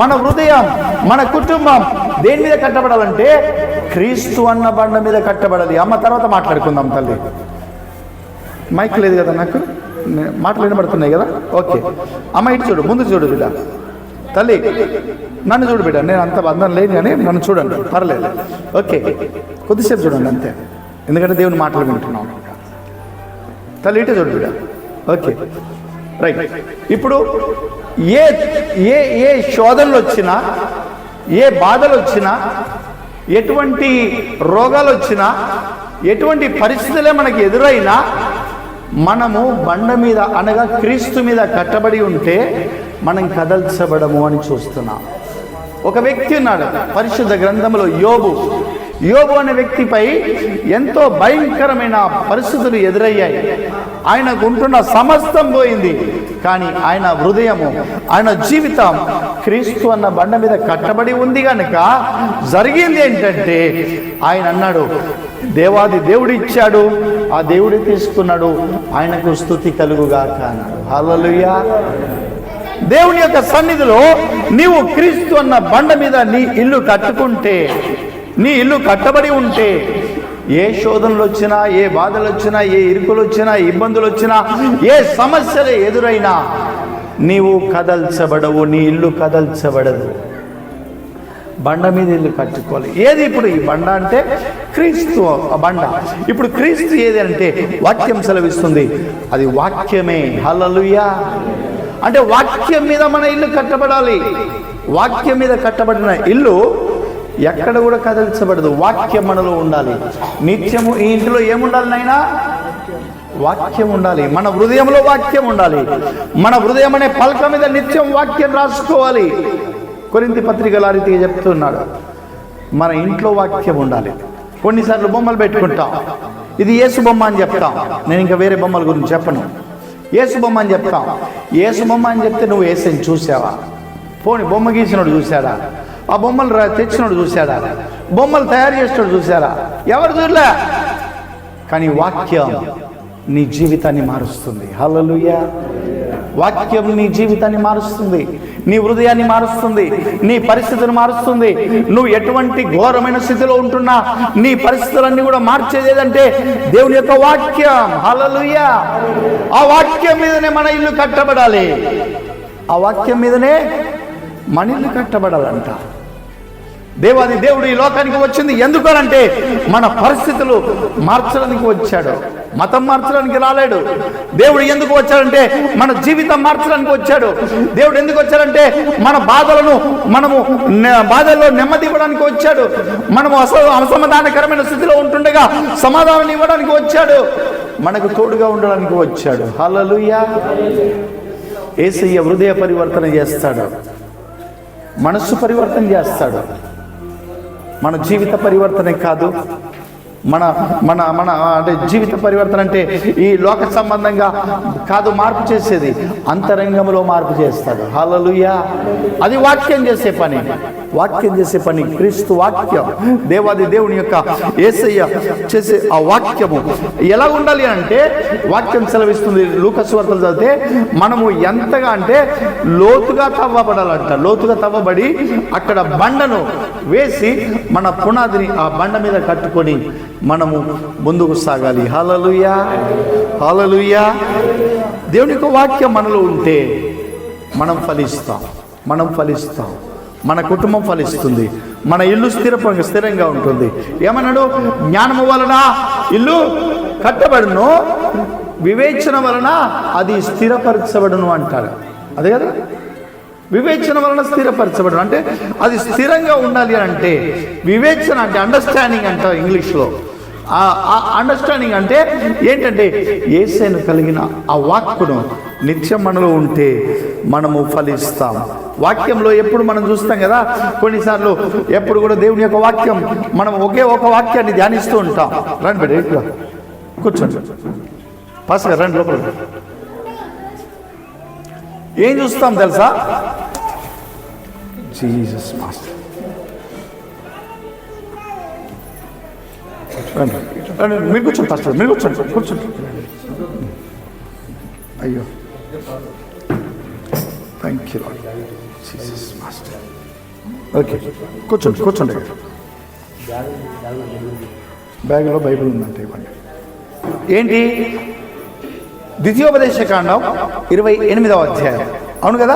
మన హృదయం, మన కుటుంబం దేని మీద కట్టబడాలంటే క్రీస్తు అన్న బండ మీద కట్టబడాలి. అమ్మ తర్వాత మాట్లాడుకుందాం తల్లి. మైక్ లేదు కదా నాకు, మాటలు వినబడుతున్నాయి కదా? ఓకే అమ్మ, ఇటు చూడు, ముందు చూడు బిడ్డ. తల్లి నన్ను చూడు బిడ్డ, నేను అంత బంధం లేదు కానీ నన్ను చూడండి, పర్లేదు. ఓకే, కొద్దిసేపు చూడండి అంతే, ఎందుకంటే దేవుని మాటలు వింటున్నాం. తల్లి ఇటు చూడు బిడ్డ. Okay right. ఇప్పుడు ఏ ఏ ఏ శోధనలు వచ్చినా, ఏ బాధలు వచ్చినా, ఎటువంటి రోగాలు వచ్చినా, ఎటువంటి పరిస్థితులే మనకి ఎదురైనా మనము బండ మీద అనగా క్రీస్తు మీద కట్టబడి ఉంటే మనం కదల్చబడము అని చూస్తున్నాం. ఒక వ్యక్తి ఉన్నాడు పరిశుద్ధ గ్రంథంలో, యోబు అనే వ్యక్తిపై ఎంతో భయంకరమైన పరిస్థితులు ఎదురయ్యాయి. ఆయనకు ఉంటున్న సమస్తం పోయింది, కానీ ఆయన హృదయము, ఆయన జీవితం క్రీస్తు అన్న బండ మీద కట్టబడి ఉంది కనుక జరిగింది ఏంటంటే, ఆయన అన్నాడు, దేవాది దేవుడు ఇచ్చాడు, ఆ దేవుడు తీసుకున్నాడు, ఆయనకు స్తుతి కలుగుగాక అన్నాడు. హల్లెలూయా. దేవుని యొక్క సన్నిధిలో నీవు క్రీస్తు అన్న బండ మీద నీ ఇల్లు కట్టుకుంటే, నీ ఇల్లు కట్టబడి ఉంటే, ఏ శోధనలు వచ్చినా, ఏ బాధలు వచ్చినా, ఏ ఇరుకులు వచ్చినా, ఇబ్బందులు వచ్చినా, ఏ సమస్యలు ఎదురైనా నీవు కదల్చబడవు, నీ ఇల్లు కదల్చబడదు. బండ మీద ఇల్లు కట్టుకోవాలి. ఏది ఇప్పుడు ఈ బండ అంటే క్రీస్తు బండ. ఇప్పుడు క్రీస్తు ఏది అంటే వాక్యం సెలవిస్తుంది, అది వాక్యమే. హల్లెలూయా. అంటే వాక్యం మీద మన ఇల్లు కట్టబడాలి. వాక్యం మీద కట్టబడిన ఇల్లు ఎక్కడ కూడా కదల్చబడదు. వాక్యం మనలో ఉండాలి నిత్యము. ఈ ఇంటిలో ఏముండాలి నాయనా? వాక్యం ఉండాలి. మన హృదయంలో వాక్యం ఉండాలి. మన హృదయం అనే పలక మీద నిత్యం వాక్యం రాసుకోవాలి. కొరింథీ పత్రికల రీతిగా చెప్తున్నాడు, మన ఇంట్లో వాక్యం ఉండాలి. కొన్నిసార్లు బొమ్మలు పెట్టుకుంటాం, ఇది యేసు బొమ్మ అని చెప్తాం. నేను ఇంకా వేరే బొమ్మల గురించి చెప్పను. యేసు బొమ్మ అని చెప్తాం. యేసు బొమ్మ అని చెప్తే నువ్వు యేసుని చూసావా? పోనీ బొమ్మ గీసినోడు చూశాడా? ఆ బొమ్మలు తెచ్చినోడు చూశాడా? బొమ్మలు తయారు చేసినోడు చూశారా? ఎవరు చూడలే. కానీ వాక్యం నీ జీవితాన్ని మారుస్తుంది. హల్లెలూయా. వాక్యం నీ జీవితాన్ని మారుస్తుంది, నీ హృదయాన్ని మారుస్తుంది, నీ పరిస్థితిని మారుస్తుంది. నువ్వు ఎటువంటి ఘోరమైన స్థితిలో ఉంటున్నా నీ పరిస్థితులన్నీ కూడా మార్చేది ఏదంటే దేవుని యొక్క వాక్యం. హల్లెలూయా. ఆ వాక్యం మీదనే మన ఇల్లు కట్టబడాలి. ఆ వాక్యం మీదనే మన ఇల్లు కట్టబడాలంట. దేవాది దేవుడు ఈ లోకానికి వచ్చింది ఎందుకనంటే మన పరిస్థితులు మార్చడానికి వచ్చాడు, మతం మార్చడానికి రాలేడు. దేవుడు ఎందుకు వచ్చాడంటే మన జీవితం మార్చడానికి వచ్చాడు. దేవుడు ఎందుకు వచ్చాడంటే మన బాధలను బాధల్లో నెమ్మది ఇవ్వడానికి వచ్చాడు. మనము అసమాధానకరమైన స్థితిలో ఉంటుండగా సమాధానం ఇవ్వడానికి వచ్చాడు. మనకు తోడుగా ఉండడానికి వచ్చాడు. హల్లెలూయా. యేసయ్య హృదయ పరివర్తన చేస్తాడు, మనస్సు పరివర్తన చేస్తాడు. మన జీవిత పరివర్తనే కాదు, మన మన మన అంటే జీవిత పరివర్తన అంటే ఈ లోక సంబంధంగా కాదు మార్పు చేసేది, అంతరంగంలో మార్పు చేస్తాడు. హల్లెలూయా. అది వాక్యం చేసే పని. వాక్యం చేసే పని క్రీస్తు వాక్యం. దేవాది దేవుని యొక్క యేసయ్య చేసే ఆ వాక్యము ఎలా ఉండాలి అంటే వాక్యం సెలవిస్తుంది. లూకాసు వార్తలు చదివితే మనము ఎంతగా అంటే లోతుగా తవ్వబడాలంట. లోతుగా తవ్వబడి అక్కడ బండను వేసి మన పునాదిని ఆ బండ మీద కట్టుకొని మనము ముందుకు సాగాలి. హల్లెలూయా. హల్లెలూయా. దేవుని యొక్క వాక్యం మనలో ఉంటే మనం ఫలిస్తాం. మన కుటుంబం ఫలిస్తుంది, మన ఇల్లు స్థిరంగా ఉంటుంది. ఏమన్నాడు? జ్ఞానము వలన ఇల్లు కట్టబడును, వివేచన వలన అది స్థిరపరచబడును అంటాడు. అదే కదా, వివేచన వలన స్థిరపరచబడును అంటే అది స్థిరంగా ఉండాలి అంటే వివేచన అంటే అండర్స్టాండింగ్ అంటారు ఇంగ్లీష్లో. ఆ అండర్స్టాండింగ్ అంటే ఏంటంటే యేసయ్యను కలిగిన ఆ వాక్కును నిత్యం మనలో ఉంటే మనము ఫలిస్తాం. వాక్యంలో ఎప్పుడు మనం చూస్తాం కదా, కొన్నిసార్లు ఎప్పుడు కూడా దేవుని యొక్క వాక్యం మనం ఒకే ఒక వాక్యాన్ని ధ్యానిస్తూ ఉంటాం. రండి బిడ్డ ఇట్లా కూర్చోండి, పాస్గా రండి లోపల. ఏం చూస్తాం తెలుసా? Jesus master. మీరు కూర్చోండి పాస్టర్, మీరు కూర్చోండి. అయ్యో thank you Jesus master. Okay కూర్చోండి. బ్యాగ్లో బైబిల్ ఉందంటే ఇవ్వండి. ఏంటి? ద్వితీయోపదేశకాండం 28వ అధ్యాయం, అవును కదా?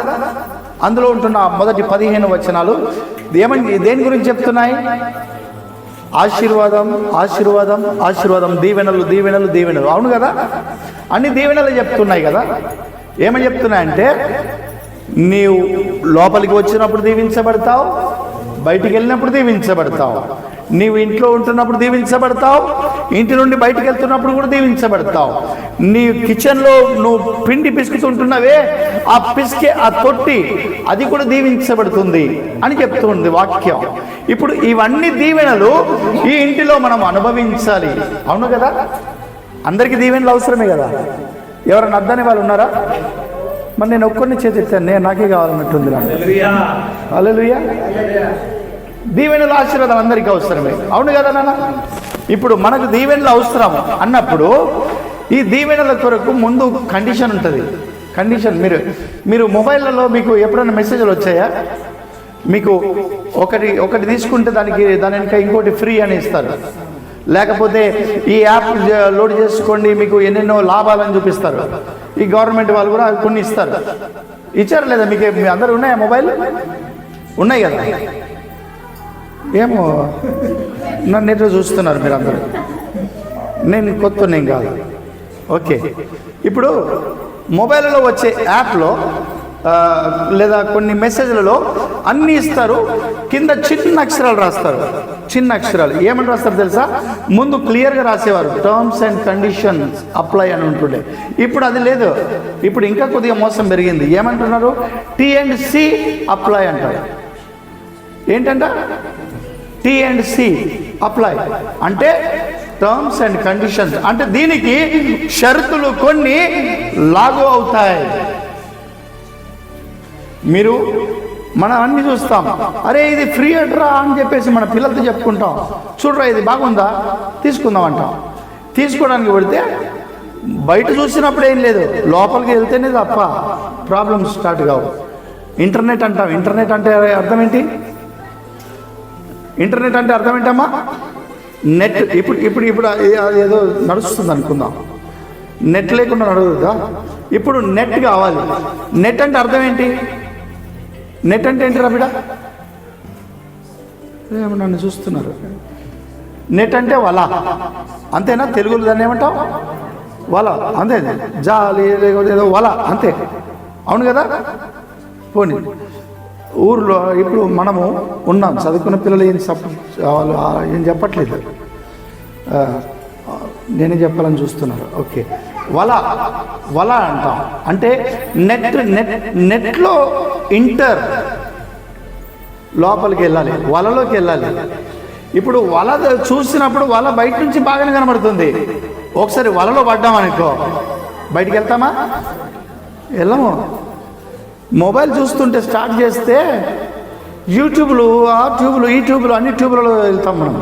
అందులో ఉంటున్న మొదటి 15 వచనాలు దేని గురించి చెప్తున్నాయి? ఆశీర్వాదం, దీవెనలు, అవును కదా? అన్ని దీవెనలు చెప్తున్నాయి కదా. ఏమని చెప్తున్నాయంటే నీవు లోపలికి వచ్చినప్పుడు దీవించబడతావు, బయటికి వెళ్ళినప్పుడు దీవించబడతావు. నీవు ఇంట్లో ఉంటున్నప్పుడు దీవించబడతావు, ఇంటి నుండి బయటికి వెళ్తున్నప్పుడు కూడా దీవించబడతావు. నీ కిచెన్లో నువ్వు పిండి పిసుకుతుంటున్నావే, ఆ పిసికే ఆ తొట్టి అది కూడా దీవించబడుతుంది అని చెప్తుంది వాక్యం. ఇప్పుడు ఇవన్నీ దీవెనలు ఈ ఇంటిలో మనం అనుభవించాలి, అవును కదా? అందరికీ దీవెనలు అవసరమే కదా. ఎవరైనా అద్దని వాళ్ళు ఉన్నారా? మరి నేను ఒక్కరిని చేతిస్తాను, నాకే కావాలన్నట్టుంది. హల్లెలూయా. దీవెనలు ఆశీర్వాదం అందరికీ అవసరమే, అవును కదా నాన్న? ఇప్పుడు మనకు దీవెనలు అవసరం అన్నప్పుడు ఈ దీవెనల కొరకు ముందు కండిషన్ ఉంటుంది. కండిషన్ మీరు మొబైల్లో మీకు ఎప్పుడైనా మెసేజ్లు వచ్చాయా? మీకు ఒకటి తీసుకుంటే దాని వెనక ఇంకోటి ఫ్రీ అని ఇస్తారు. లేకపోతే ఈ యాప్ లోడ్ చేసుకోండి మీకు ఎన్నెన్నో లాభాలని చూపిస్తారు. ఈ గవర్నమెంట్ వాళ్ళు కూడా కొన్ని ఇస్తారు. ఇచ్చారు లేదా మీకు? మీ అందరూ ఉన్నాయా మొబైల్? ఉన్నాయి కదా. ఏమో నన్ను ఎట్లా చూస్తున్నారు మీరు అందరూ? నేను కొత్త నేను కాదు. ఓకే, ఇప్పుడు మొబైల్లో వచ్చే యాప్లో లేదా కొన్ని మెసేజ్లలో అన్నీ ఇస్తారు. కింద చిన్న అక్షరాలు రాస్తారు. చిన్న అక్షరాలు ఏమని రాస్తారు తెలుసా? ముందు క్లియర్గా రాసేవారు టర్మ్స్ అండ్ కండిషన్స్ అప్లై అని ఉంటుండే. ఇప్పుడు అది లేదు. ఇప్పుడు ఇంకా కొద్దిగా మోసం పెరిగింది. ఏమంటున్నారు? T&C అప్లై అంటారు. ఏంటంట? T&C అప్లై అంటే టర్మ్స్ అండ్ కండిషన్స్. అంటే దీనికి షరతులు కొన్ని లాగు అవుతాయి. మీరు మనం అన్ని చూస్తాం, అరే ఇది ఫ్రీ అడ్రా అని చెప్పేసి మన పిల్లలతో చెప్పుకుంటాం. చూడరా ఇది బాగుందా, తీసుకుందాం అంటాం. తీసుకోవడానికి పెడితే బయట చూసినప్పుడు ఏం లేదు, లోపలికి వెళ్తేనే తప్ప ప్రాబ్లమ్స్ స్టార్ట్ కావు. ఇంటర్నెట్ అంటాం. ఇంటర్నెట్ అంటే అర్థం ఏంటి? ఇంటర్నెట్ అంటే అర్థం ఏంటమ్మా? నెట్. ఇప్పుడు ఇప్పుడు ఇప్పుడు ఏదో నడుస్తుంది అనుకుందాం. నెట్ లేకుండా నడుగుతుందా? ఇప్పుడు నెట్ కావాలి. నెట్ అంటే అర్థం ఏంటి? నెట్ అంటే ఏంటి రా బిడ్డ? ఏమో నన్ను చూస్తున్నారు. నెట్ అంటే వల, అంతేనా? తెలుగులో దాన్ని ఏమంటాం? వల. అంతే, జాలి లేకపోతే ఏదో వల, అంతే. అవును కదా? పోనీ ఊర్లో ఇప్పుడు మనము ఉన్నాం, చదువుకున్న పిల్లలు ఏం చెప్పట్లేదు, నేనే చెప్పాలని చూస్తున్నారు. ఓకే, వల వల అంటాం. అంటే నెట్లో ఇంటర్ లోపలికి వెళ్ళాలి, వలలోకి వెళ్ళాలి. ఇప్పుడు వల చూసినప్పుడు వల బయట నుంచి బాగానే కనబడుతుంది. ఒకసారి వలలో పడ్డామనుకో బయటికి వెళ్తామా? వెళ్ళము. మొబైల్ చూస్తుంటే స్టార్ట్ చేస్తే యూట్యూబ్లు, ఆ ట్యూబ్లు, ఈ ట్యూబ్లు, అన్ని ట్యూబ్లలో వెళ్తాం మనం.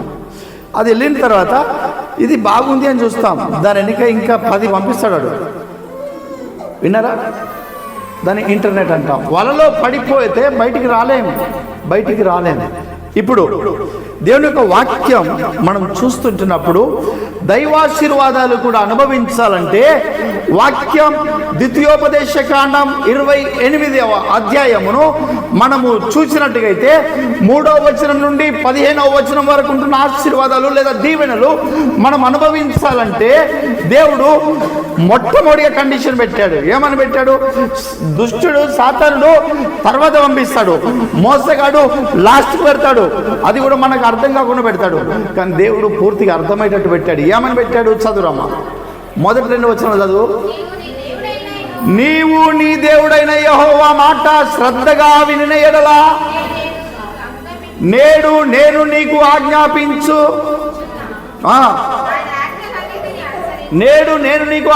అది వెళ్ళిన తర్వాత ఇది బాగుంది అని చూస్తాం. దాని వెనుక ఇంకా 10 పంపిస్తాడు వాడు. విన్నారా? దాన్ని ఇంటర్నెట్ అంటాం. వలలో పడిపోతే బయటికి రాలేము. ఇప్పుడు దేవుని యొక్క వాక్యం మనం చూస్తుంటున్నప్పుడు దైవాశీర్వాదాలు కూడా అనుభవించాలంటే వాక్యం ద్వితీయోపదేశ కాండం 28వ అధ్యాయమును మనము చూసినట్టుగైతే 3వ వచనం నుండి 15వ వచనం వరకు ఉంటున్న ఆశీర్వాదాలు లేదా దీవెనలు మనం అనుభవించాలంటే దేవుడు మొట్టమొదటిగా కండిషన్ పెట్టాడు. ఏమని పెట్టాడు? దుష్టుడు సాతానుడు తర్వాత పంపిస్తాడు, మోసగాడు లాస్ట్కి పెడతాడు. అది కూడా మనకు అర్థం కాకుండా పెడతాడు. కానీ దేవుడు పూర్తిగా అర్థమయ్యేటట్టు పెట్టాడు. ఏమని పెట్టాడు? చదువురమ్మా, మొదటి 2 వచనాలు చదువు. నీవు నీ దేవుడైన యెహోవా మాట శ్రద్ధగా వినిన యెడల నేడు నేను నీకు ఆజ్ఞాపించు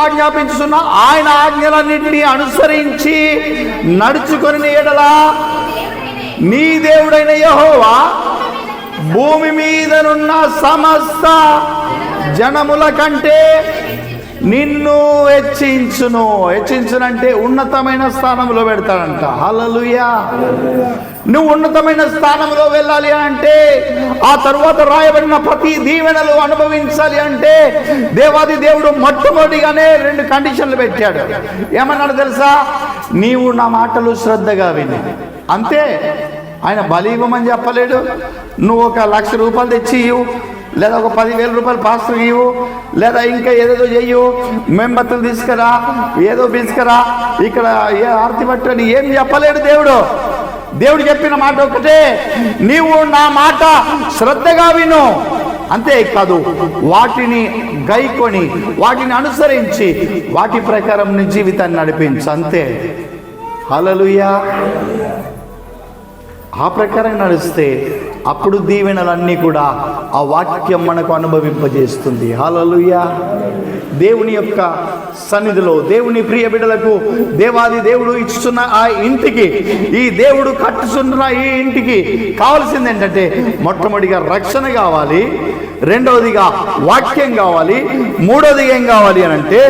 ఆజ్ఞాపించుతున్నా ఆయన ఆజ్ఞలన్నింటినీ అనుసరించి నడుచుకొని యెడల నీ దేవుడైన యెహోవా భూమి మీదనున్న సమస్త జనముల కంటే నిన్ను హెచ్చించునంటే ఉన్నతమైన స్థానంలో పెడతాడంట. హల్లెలూయా. నువ్వు ఉన్నతమైన స్థానంలో వెళ్ళాలి అంటే, ఆ తరువాత రాయబడిన ప్రతి దీవెనలు అనుభవించాలి అంటే దేవాది దేవుడు మొట్టమొదటిగానే 2 కండిషన్లు పెట్టాడు. ఏమన్నాడు తెలుసా? నీవు నా మాటలు శ్రద్ధగా విని. అంతే. ఆయన బలి ఇవ్వమని చెప్పలేడు. నువ్వు 1,00,000 రూపాయలు తెచ్చి ఇవ్వు, లేదా 10,000 రూపాయలు పాస్టర్ ఇవ్వు, లేదా ఇంకా ఏదేదో చెయ్యు, మెంబర్లు తీసుకురా, ఏదో తీసుకురా, ఇక్కడ ఆర్తి పట్టు అని ఏం చెప్పలేడు దేవుడు. దేవుడు చెప్పిన మాట ఒకటే, నీవు నా మాట శ్రద్ధగా విను. అంతే కాదు, వాటిని గైకొని వాటిని అనుసరించి వాటి ప్రకారం నీ జీవితాన్ని నడిపించు. అంతే. హల్లెలూయా. ఆ ప్రకారం నడిస్తే అప్పుడు దీవెనలన్నీ కూడా ఆ వాక్యం మనకు అనుభవింపజేస్తుంది. హల్లెలూయా. దేవుని యొక్క సన్నిధిలో దేవుని ప్రియ బిడ్డలకు దేవాది దేవుడు ఇస్తున్న ఆ ఇంటికి, ఈ దేవుడు కట్టుచున్న ఈ ఇంటికి కావాల్సింది ఏంటంటే మొట్టమొదటిగా రక్షణ కావాలి, రెండవదిగా వాక్యం కావాలి, మూడవదిగా ఏం కావాలి అని అంటే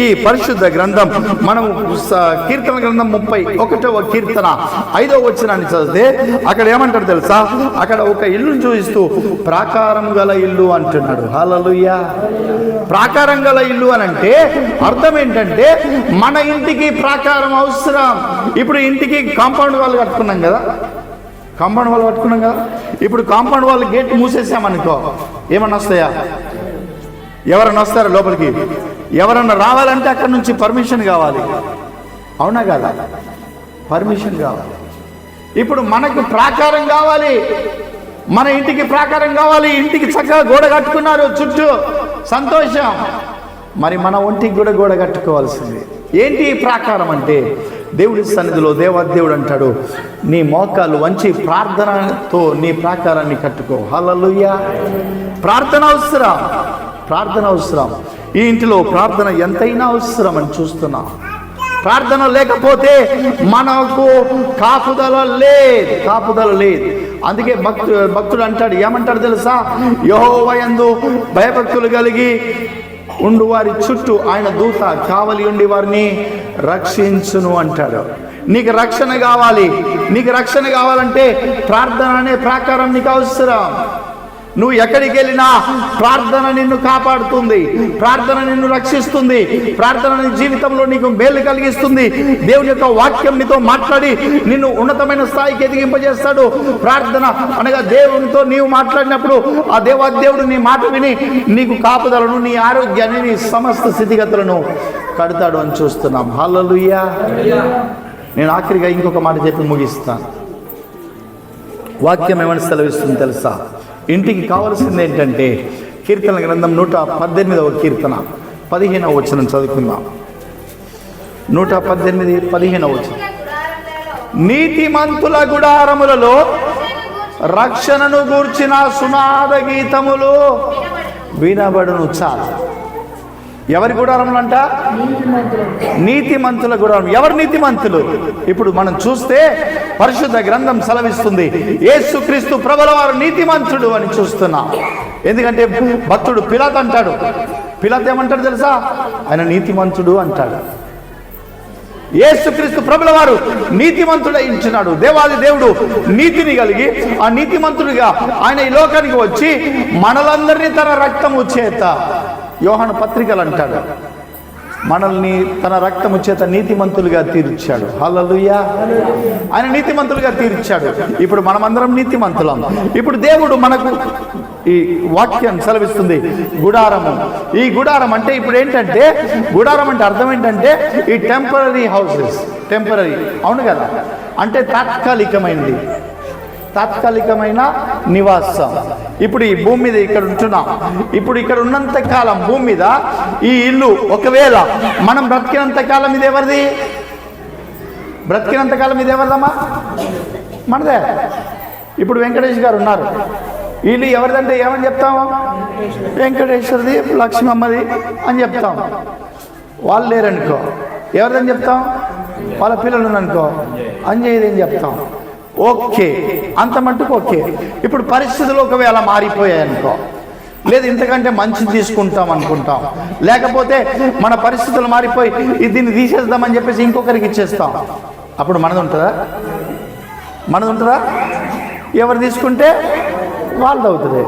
ఈ పరిశుద్ధ గ్రంథం. మనం కీర్తన గ్రంథం 31వ కీర్తన 5వ వచనాన్ని చదివితే అక్కడ ఏమంటారు తెలుసా? అక్కడ ఒక ఇల్లును చూపిస్తూ ప్రాకారం గల ఇల్లు అంటున్నాడు. హల్లెలూయా. ప్రాకారం గల ఇల్లు అని అంటే అర్థం ఏంటంటే మన ఇంటికి ప్రాకారం అవసరం. ఇప్పుడు ఇంటికి కాంపౌండ్ వాళ్ళు కట్టుకున్నాం కదా, ఇప్పుడు కాంపౌండ్ వాళ్ళు గేట్ మూసేసామనుకో, ఏమన్నా వస్తాయా? ఎవరన్నా వస్తారా లోపలికి? ఎవరన్నా రావాలంటే అక్కడ నుంచి పర్మిషన్ కావాలి, అవునా కదా? పర్మిషన్ కావాలి. ఇప్పుడు మనకు ప్రాకారం కావాలి, మన ఇంటికి ప్రాకారం కావాలి. ఇంటికి చక్కగా గోడ కట్టుకున్నారు చుట్టూ, సంతోషం. మరి మన ఒంటికి కూడా గోడ కట్టుకోవాల్సింది. ఏంటి ఈ ప్రాకారం అంటే దేవుడి సన్నిధిలో దేవాదేవుడు అంటాడు, నీ మోకాలు వంచి ప్రార్థనతో నీ ప్రాకారాన్ని కట్టుకో. హల్లెలూయా. ప్రార్థన అవసరం. ఈ ఇంటిలో ప్రార్థన ఎంతైనా అవసరం అని చూస్తున్నాం. ప్రార్థన లేకపోతే మనకు కాపుదల లేదు. అందుకే భక్తుడు అంటాడు, ఏమంటాడు తెలుసా? యెహోవా యందు భయభక్తులు కలిగి ఉండు వారి చుట్టూ ఆయన దూత కావలి ఉండి వారిని రక్షించును అంటాడు. నీకు రక్షణ కావాలంటే ప్రార్థన అనే ప్రాకారం నీకు అవసరం. నువ్వు ఎక్కడికి వెళ్ళినా ప్రార్థన నిన్ను కాపాడుతుంది, ప్రార్థన నిన్ను రక్షిస్తుంది, ప్రార్థన నీ జీవితంలో నీకు మేలు కలిగిస్తుంది. దేవుని యొక్క వాక్యం నీతో మాట్లాడి నిన్ను ఉన్నతమైన స్థాయికి ఎదిగింపజేస్తాడు. ప్రార్థన అనగా దేవునితో నీవు మాట్లాడినప్పుడు ఆ దేవాదేవుడు నీ మాట విని నీకు కాపుదలను, నీ ఆరోగ్యాన్ని, నీ సమస్త స్థితిగతులను కడతాడు అని చూస్తున్నాం. హల్లెలూయా. నేను ఆఖరిగా ఇంకొక మాట చెప్పి ముగిస్తాను. వాక్యం ఏమని సెలవిస్తుంది తెలుసా? ఇంటికి కావలసింది ఏంటంటే కీర్తన గ్రంథం 118వ కీర్తన 15వ వచనం చదువుకుందాం. 118:15 వచనం. నీతిమంతుల గుడారములలో రక్షణను గూర్చిన సునాద గీతములు వినబడును. చాలు. ఎవరి గుడారములు అంట? నీతిమంతుల గుడారం. ఎవరు నీతిమంతులు? ఇప్పుడు మనం చూస్తే పరిశుద్ధ గ్రంథం సెలవిస్తుంది యేసుక్రీస్తు ప్రభుల వారు నీతిమంతుడు అని చూస్తున్నాం. ఎందుకంటే భక్తుడు పిలాతు అంటాడు. పిలాతు ఏమంటాడు తెలుసా? ఆయన నీతిమంతుడు అంటాడు. యేసుక్రీస్తు ప్రభుల వారు నీతిమంతుడై ఉంటున్నాడు. దేవాది దేవుడు నీతిని కలిగి ఆ నీతిమంతుడిగా ఆయన ఈ లోకానికి వచ్చి మనలందరినీ తన రక్తము చేత, యోహాను పత్రికలు అంటాడు, మనల్ని తన రక్తము చేత నీతిమంతులుగా తీర్చాడు. హల్లెలూయా. ఆయన నీతిమంతులుగా తీర్చాడు. ఇప్పుడు మనమందరం నీతిమంతులం. ఇప్పుడు దేవుడు మనకు ఈ వాక్యం సెలవిస్తుంది గుడారము. ఈ గుడారం అంటే ఇప్పుడు ఏంటంటే, గుడారం అంటే అర్థం ఏంటంటే ఈ టెంపరరీ హౌసెస్. టెంపరరీ, అవును కదా? అంటే తాత్కాలికమైన నివాసం. ఇప్పుడు ఈ భూమి మీద ఇక్కడ ఉంటున్నాం. ఇప్పుడు ఇక్కడ ఉన్నంత కాలం భూమి మీద ఈ ఇల్లు, ఒకవేళ మనం బ్రతికినంత కాలం ఇది ఎవరిది? ఎవరిదమ్మా? మనదే. ఇప్పుడు వెంకటేష్ గారు ఉన్నారు. ఇల్లు ఎవరిదంటే ఏమని చెప్తాము? వెంకటేశ్వరది, లక్ష్మమ్మది అని చెప్తాం. వాళ్ళు లేరనుకో ఎవరిదని చెప్తాం? వాళ్ళ పిల్లలు ఉన్నారనుకో అంజయ్యది అని చెప్తాం. ఓకే, అంత మట్టుకు ఓకే. ఇప్పుడు పరిస్థితులు ఒకవేళ మారిపోయాయనుకో, లేదు ఇంతకంటే మంచిది తీసుకుంటాం అనుకుంటాం, లేకపోతే మన పరిస్థితులు మారిపోయి దీన్ని తీసేద్దామని చెప్పేసి ఇంకొకరికి ఇచ్చేస్తాం. అప్పుడు మనది ఉంటుందా? ఎవరు తీసుకుంటే వాళ్ళది అవుతుంది.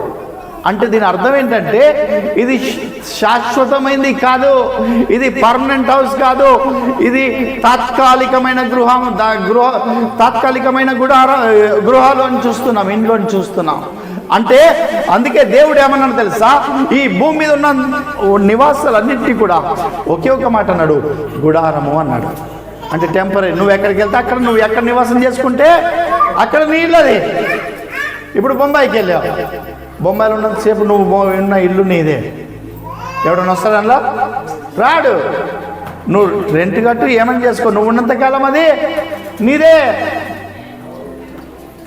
అంటే దీని అర్థం ఏంటంటే ఇది శాశ్వతమైనది కాదు, ఇది పర్మనెంట్ హౌస్ కాదు, ఇది తాత్కాలికమైన తాత్కాలికమైన గృహాలు అని చూస్తున్నాం, ఇంట్లో చూస్తున్నాం. అంటే అందుకే దేవుడు ఏమన్నాడు తెలుసా? ఈ భూమి మీద ఉన్న నివాసాలన్నింటినీ కూడా ఒకే ఒక మాట అన్నాడు, గుడారము అన్నాడు. అంటే టెంపరీ. నువ్వు ఎక్కడికి వెళ్తే అక్కడ, నువ్వు ఎక్కడ నివాసం చేసుకుంటే అక్కడ నీ ఇల్లది. ఇప్పుడు బొంబాయికి వెళ్ళావు, బొంబాయిలో ఉన్నంతసేపు నువ్వు ఉన్న ఇల్లు నీదే. ఎవడన్నా వస్తాడల్లా? రాడు. నువ్వు రెంట్ కట్టు, ఏమని చేసుకో, నువ్వు ఉన్నంతకాలం అది నీదే.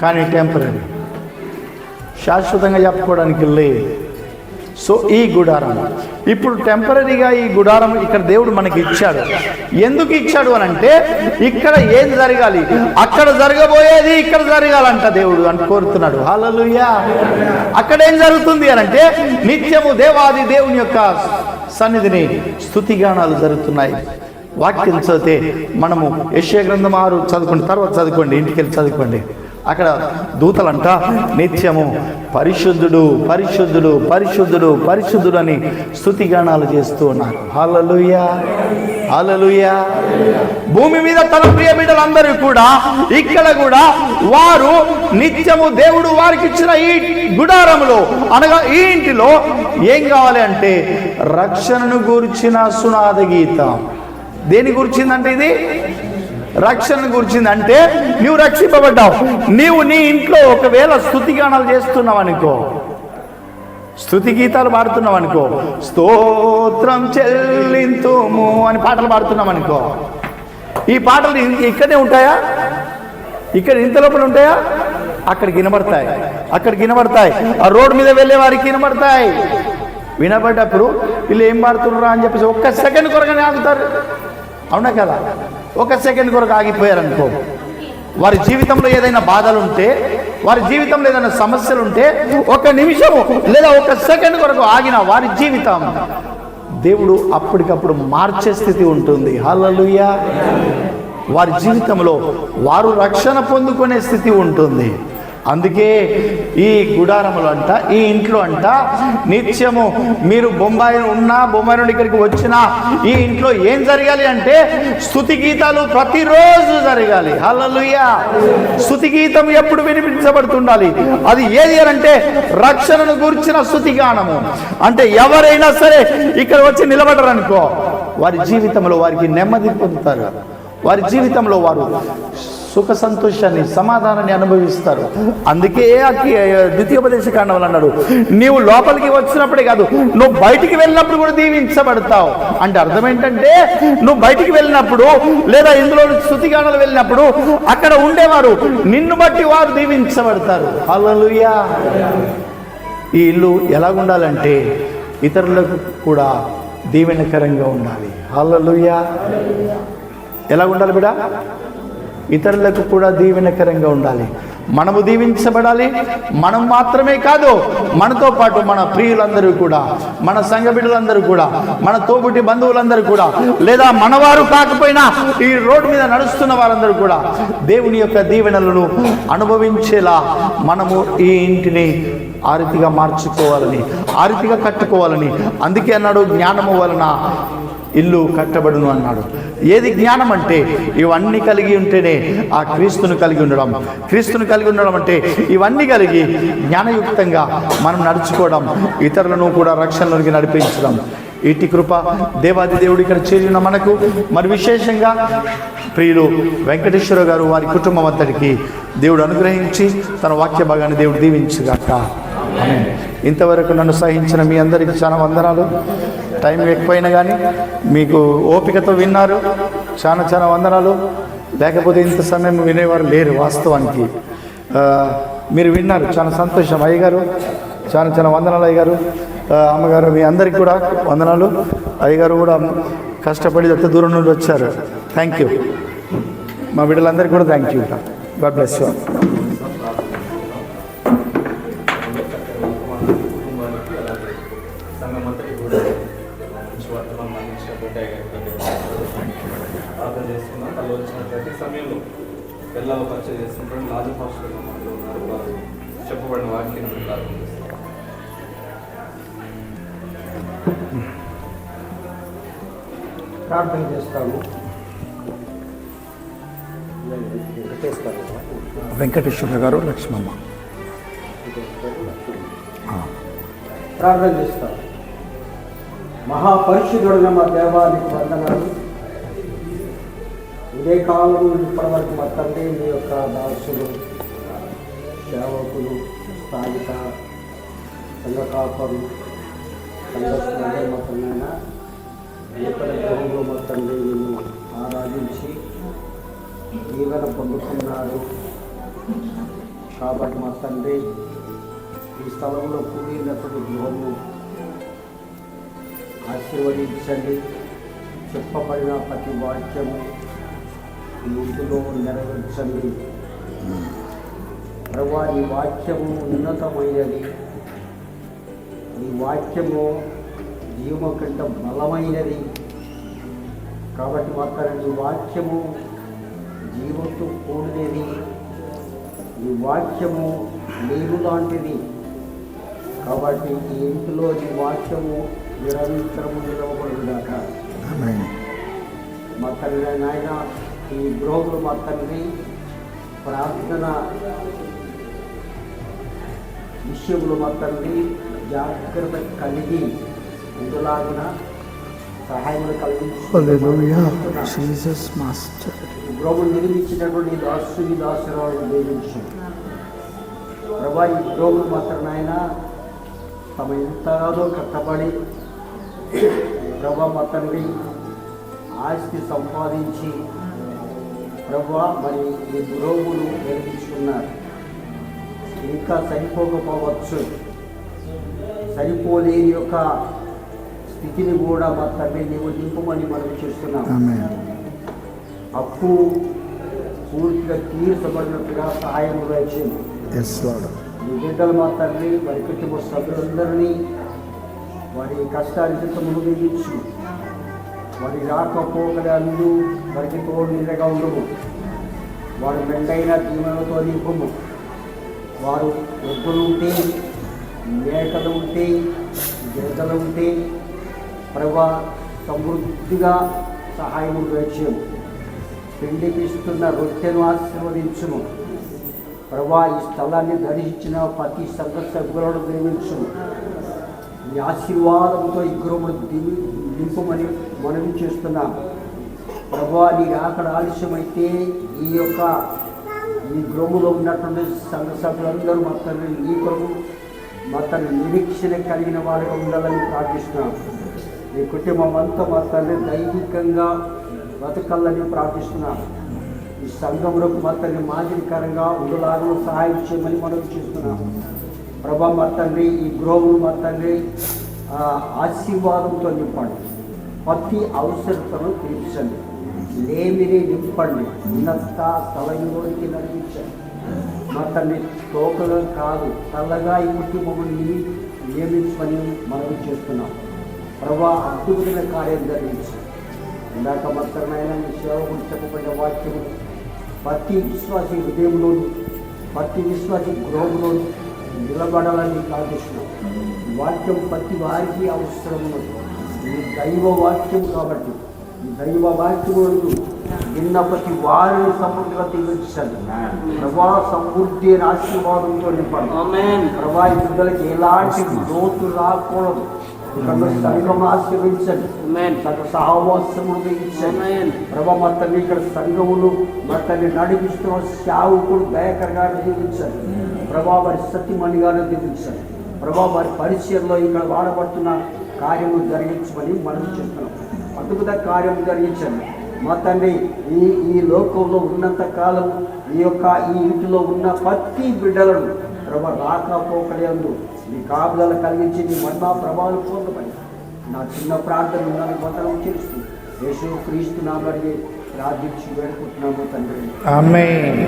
కానీ టెంపరీ, శాశ్వతంగా చెప్పుకోవడానికి లేదు. సో ఈ గుడారం ఇప్పుడు టెంపరీగా, ఈ గుడారం ఇక్కడ దేవుడు మనకి ఇచ్చాడు. ఎందుకు ఇచ్చాడు అని అంటే, ఇక్కడ ఏం జరగాలి, అక్కడ జరగబోయేది ఇక్కడ జరగాలంట దేవుడు అని కోరుతున్నాడు. హల్లెలూయా. అక్కడ ఏం జరుగుతుంది అని అంటే, నిత్యము దేవాది దేవుని యొక్క సన్నిధిని స్తుతిగానాలు జరుగుతున్నాయి. వాక్యం చదివితే మనము యెషయా గ్రంథం 6 చదువుకోండి, తర్వాత చదువుకోండి, ఇంటికి వెళ్ళి చదువుకోండి. అక్కడ దూతలంట నిత్యము పరిశుద్ధుడు పరిశుద్ధుడు పరిశుద్ధుడు పరిశుద్ధుడు అని స్తుతిగానాలు చేస్తూ ఉన్నారు. హల్లెలూయా, హల్లెలూయా. భూమి మీద తన ప్రియ బిడ్డలందరూ కూడా ఇక్కడ కూడా వారు నిత్యము దేవుడు వారికి ఇచ్చిన ఈ గుడారములో అనగా ఈ ఇంటిలో ఏం కావాలి అంటే రక్షణను గురించిన సునాద గీతం. దేని గురించిందంటే ఇది రక్షణ గురించింది. అంటే నువ్వు రక్షింపబడ్డావు. నీవు నీ ఇంట్లో ఒకవేళ స్తుతిగానాలు చేస్తున్నావు అనుకో, స్తుతి గీతాలు పాడుతున్నావు అనుకో, స్తోత్రం చెల్లింతుము అని పాటలు పాడుతున్నాం అనుకో, ఈ పాటలు ఇక్కడే ఉంటాయా? ఇక్కడ ఇంత లోపల ఉంటాయా? అక్కడికి వినబడతాయి, అక్కడికి వినబడతాయి. ఆ రోడ్డు మీద వెళ్ళే వారికి వినబడతాయి. వినబడ్డప్పుడు వీళ్ళు ఏం పాడుతున్నారా అని చెప్పేసి ఒక్క సెకండ్ కొరగానే ఆగుతారు. అవునా కదా? ఒక సెకండ్ కొరకు ఆగిపోయారనుకో, వారి జీవితంలో ఏదైనా బాధలు ఉంటే, వారి జీవితంలో ఏదైనా సమస్యలు ఉంటే ఒక నిమిషం లేదా ఒక సెకండ్ కొరకు ఆగిన వారి జీవితం దేవుడు అప్పటికప్పుడు మార్చే స్థితి ఉంటుంది. హల్లెలూయా. వారి జీవితంలో వారు రక్షణ పొందుకునే స్థితి ఉంటుంది. అందుకే ఈ గుడారములు అంట, ఈ ఇంట్లో అంట నిత్యము మీరు బొంబాయి ఉన్నా, బొంబాయి నుండి ఇక్కడికి వచ్చినా ఈ ఇంట్లో ఏం జరగాలి అంటే స్తుతి గీతాలు ప్రతిరోజు జరగాలి. హల్లెలూయా. స్తుతి గీతం ఎప్పుడు వినిపించబడుతుండాలి. అది ఏది అంటే రక్షణను గురించిన స్తుతి గానము. అంటే ఎవరైనా సరే ఇక్కడ వచ్చి నిలబడరనుకో, వారి జీవితంలో వారికి నెమ్మది పొందుతారు. వారి జీవితంలో వారు సుఖ సంతోషాన్ని, సమాధానాన్ని అనుభవిస్తారు. అందుకే ద్వితీయోపదేశ కాండంలో అన్నాడు, నీవు లోపలికి వచ్చినప్పుడే కాదు, నువ్వు బయటికి వెళ్ళినప్పుడు కూడా దీవించబడతావు. అంటే అర్థం ఏంటంటే నువ్వు బయటికి వెళ్ళినప్పుడు లేదా ఇందులో స్తుతిగానాలు వెళ్ళినప్పుడు అక్కడ ఉండేవారు నిన్ను బట్టి వారు దీవించబడతారు. హల్లెలూయా. ఈ ఇల్లు ఎలాగుండాలంటే ఇతరులకు కూడా దీవెనకరంగా ఉండాలి. హల్లెలూయా. ఎలా ఉండాలి బిడ్డ? ఇతరులకు కూడా దీవెనకరంగా ఉండాలి. మనము దీవించబడాలి. మనం మాత్రమే కాదు, మనతో పాటు మన ప్రియులందరూ కూడా, మన సంఘ బిడ్డలందరూ కూడా, మన తోబుటి బంధువులందరూ కూడా, లేదా మనవారు కాకపోయినా ఈ రోడ్డు మీద నడుస్తున్న వారందరూ కూడా దేవుని యొక్క దీవెనలను అనుభవించేలా మనము ఈ ఇంటిని ఆ రీతిగా మార్చుకోవాలని, ఆ రీతిగా కట్టుకోవాలని. అందుకే అన్నాడు, జ్ఞానము వలన ఇల్లు కట్టబడును అన్నాడు. ఏది జ్ఞానం అంటే ఇవన్నీ కలిగి ఉంటేనే ఆ క్రీస్తును కలిగి ఉండడం. క్రీస్తును కలిగి ఉండడం అంటే ఇవన్నీ కలిగి జ్ఞానయుక్తంగా మనం నడుచుకోవడం, ఇతరులను కూడా రక్షణలోనికి నడిపించడం. ఇటు కృప దేవాది దేవుడు ఇక్కడ చేరిన మనకు మరి విశేషంగా ప్రియులు వెంకటేశ్వర గారు వారి కుటుంబం అంతటికి దేవుడు అనుగ్రహించి తన వాక్య భాగాన్ని దేవుడు దీవించుగాక. ఆమేన్. ఇంతవరకు నన్ను సహించిన మీ అందరికీ చాలా వందనాలు. టైం ఎక్కువైనా కానీ మీకు ఓపికతో విన్నారు. చాలా చాలా వందనాలు. లేకపోతే ఇంత సమయం వినేవారు లేరు వాస్తవానికి. మీరు విన్నారు, చాలా సంతోషం. అయ్యగారు చాలా చాలా వందనాలు. అయ్యగారు, అమ్మగారు, మీ అందరికీ కూడా వందనాలు. అయ్యగారు కూడా కష్టపడి అంత దూరం నుండి వచ్చారు. Thank you. మా బిడ్డలందరికీ కూడా thank you. God bless you. ప్రతి సమయంలో పిల్లలు పరిచయం చేస్తున్నప్పుడు లాజర్ పాస్టర్ ఉన్నారు. వారు చెప్పబడిన వాక్యం ప్రార్థన చేస్తాము. వెంకటేశ్వర గారు, లక్ష్మమ్మ ప్రార్థన చేస్తాము. మహాపరిశుద్ధుడైన మా దేవానికి వందనాలు. ఇదే కాలం ఇప్పటివరకు మా తండ్రి, మీ యొక్క దాసులు, సేవకులు, స్థానిక సంఘ కాపరులు, సంఘస్థులందరూ మొత్తమైన ఇతర గృహంలో మొత్తం నిన్ను ఆరాధించి దీవెన పొందుతున్నారు. కాబట్టి మా తండ్రి, ఈ స్థలంలో కూడినటువంటి గృహము ఆశీర్వదించండి. చెప్పబడిన ప్రతి వాక్యము ఈ ఇంటిలో నెరవేర్చండి. ప్రభువా, ఈ వాక్యము ఉన్నతమైనది. ఈ వాక్యము జీవము కంటే బలమైనది. కాబట్టి మాత్రం ఈ వాక్యము జీవంతో కూడినది. నీ వాక్యము నీరు లాంటిది. కాబట్టి ఈ ఇంటిలో నీ వాక్యము నిరంతరము నిలవబడుగాక. ఆమేన్. మా తండ్రి నాయన, ఈ గృహంలో మా తండ్రి ప్రార్థన విషయంలో మా తండ్రి జాగ్రత్త కలిగి ఇందులాగున సహాయములు హల్లెలూయా. కలిగించుకుంటున్నాను. Jesus master. గృహము నిర్మించినటువంటి దాసుని దాసరాలను దీవించు ప్రభా. ఈ గృహములు మాత్రం నాయన తమ ఎంతగానో కట్టబడి ప్రభా మా తండ్రి ఆస్తి సంపాదించి ప్రభా మరి ఈ గృహములు నిర్మించుకున్నారు. ఇంకా సరిపోకపోవచ్చు, సరిపోలేని యొక్క స్థితిని కూడా మా తండ్రి నీవు నింపమని మనం చేస్తున్నాం. ఆమేన్. అప్పు పూర్తిగా తీర్చబడినట్టుగా సహాయము దయచేయండి. Yes Lord. ఈ బిడ్డలు మా తండ్రి వారి కుటుంబ సభ్యులందరినీ వారి కష్టార్జితమును నిలిచి వారి రాకపోకలందు వారికి తోడు నీడగా ఉండము. వారు మెండైన దీవెనలతో నింపము. వారు ఎద్దులు ఉంటే, మేకలు ఉంటే, గేదెలు ఉంటే ప్రభా సమృద్ధిగా సహాయము దయచేయము. పిండిపిస్తున్న రొట్టెను ఆశీర్వదించుము ప్రభా. ఈ స్థలాన్ని ధరించిన ప్రతి సంఘ సభ్యులను దీవించుము. ఈ ఆశీర్వాదంతో ఈ గృహమును నింపమని మనవి చేస్తున్నాం ప్రభా. నీ అక్కడ ఆలస్యమైతే ఈ గృహములో ఉన్నటువంటి సంఘ సభ్యులందరూ మా తండ్రి ఈ కొరకు మా తండ్రి నిరీక్షణ కలిగిన వారిగా ఉండాలని ప్రార్థిస్తున్నాం. ఈ కుటుంబం అంతా మా తండ్రి దైవికంగా బ్రతకాలని ప్రార్థిస్తున్నాం. ఈ సంఘములకు మా తండ్రి మాదిరికరంగా ఉండలాగా సహాయం చేయమని మనం చేస్తున్నాం ప్రభా. మా తండ్రి ఈ గృహములు మా తండ్రి ఆశీర్వాదంతో నింపండి. ప్రతి అవసరతను తీర్చండి. లేమిని నింపండి. ఉన్నత స్థలంలోనికి నడిపించండి మా తండ్రి. తోకగా కాదు తల్లగా ఈ కుటుంబముని నియమించమని మనం చేస్తున్నాం ప్రభా. అద్భుతమైన కార్యం జరిగించండి. ఇందాక మాత్రమైనా మీ సేవకుడు చెప్పబడిన వాక్యము ప్రతి విశ్వాసి హృదయంలోను ప్రతి విశ్వాసి గృహంలోను నిలబడాలని ప్రార్థిస్తున్నాం. వాక్యం ప్రతి వారికి అవసరం ఉన్నది. ఈ దైవ వాక్యం కాబట్టి ఈ దైవ వాక్యములను నిన్న ప్రతి వారిని సమృద్ధిగా తీర్చండి ప్రభా. సమృద్ధి అయిన ఆశీర్వాదంతో నింపండి ప్రభా. ఈ బిడ్డలకి ఎలాంటి లోటు రాకూడదు. సంఘం ఆశీర్వించండి. సహవాసములు వేయించండి ప్రభా. మా తండ్రి ఇక్కడ సంఘములు మా తండ్రి నడిపిస్తున్న సేవకుడు దయాకరంగా దీవించండి ప్రభా. వారి సత్యమణిగానే దీవించండి ప్రభా. వారి పరిచయంలో ఇక్కడ వాడబడుతున్న కార్యము జరిగించమని మనం చేస్తున్నాం. అద్భుత కార్యం జరిగించండి మా తండ్రి. ఈ లోకంలో ఉన్నంత కాలం ఈ ఇంటిలో ఉన్న ప్రతి బిడ్డలను ప్రభా రాకపోకలేందు నీ కాపుదల కలిగించి నీ మహిమా ప్రభావాలు పొందమని నా చిన్న ప్రార్థన నన్ను వందనం చేస్తూ యేసు క్రీస్తు నామములో ప్రార్థించి వేడుకుంటున్నాము తండ్రి. ఆమేన్.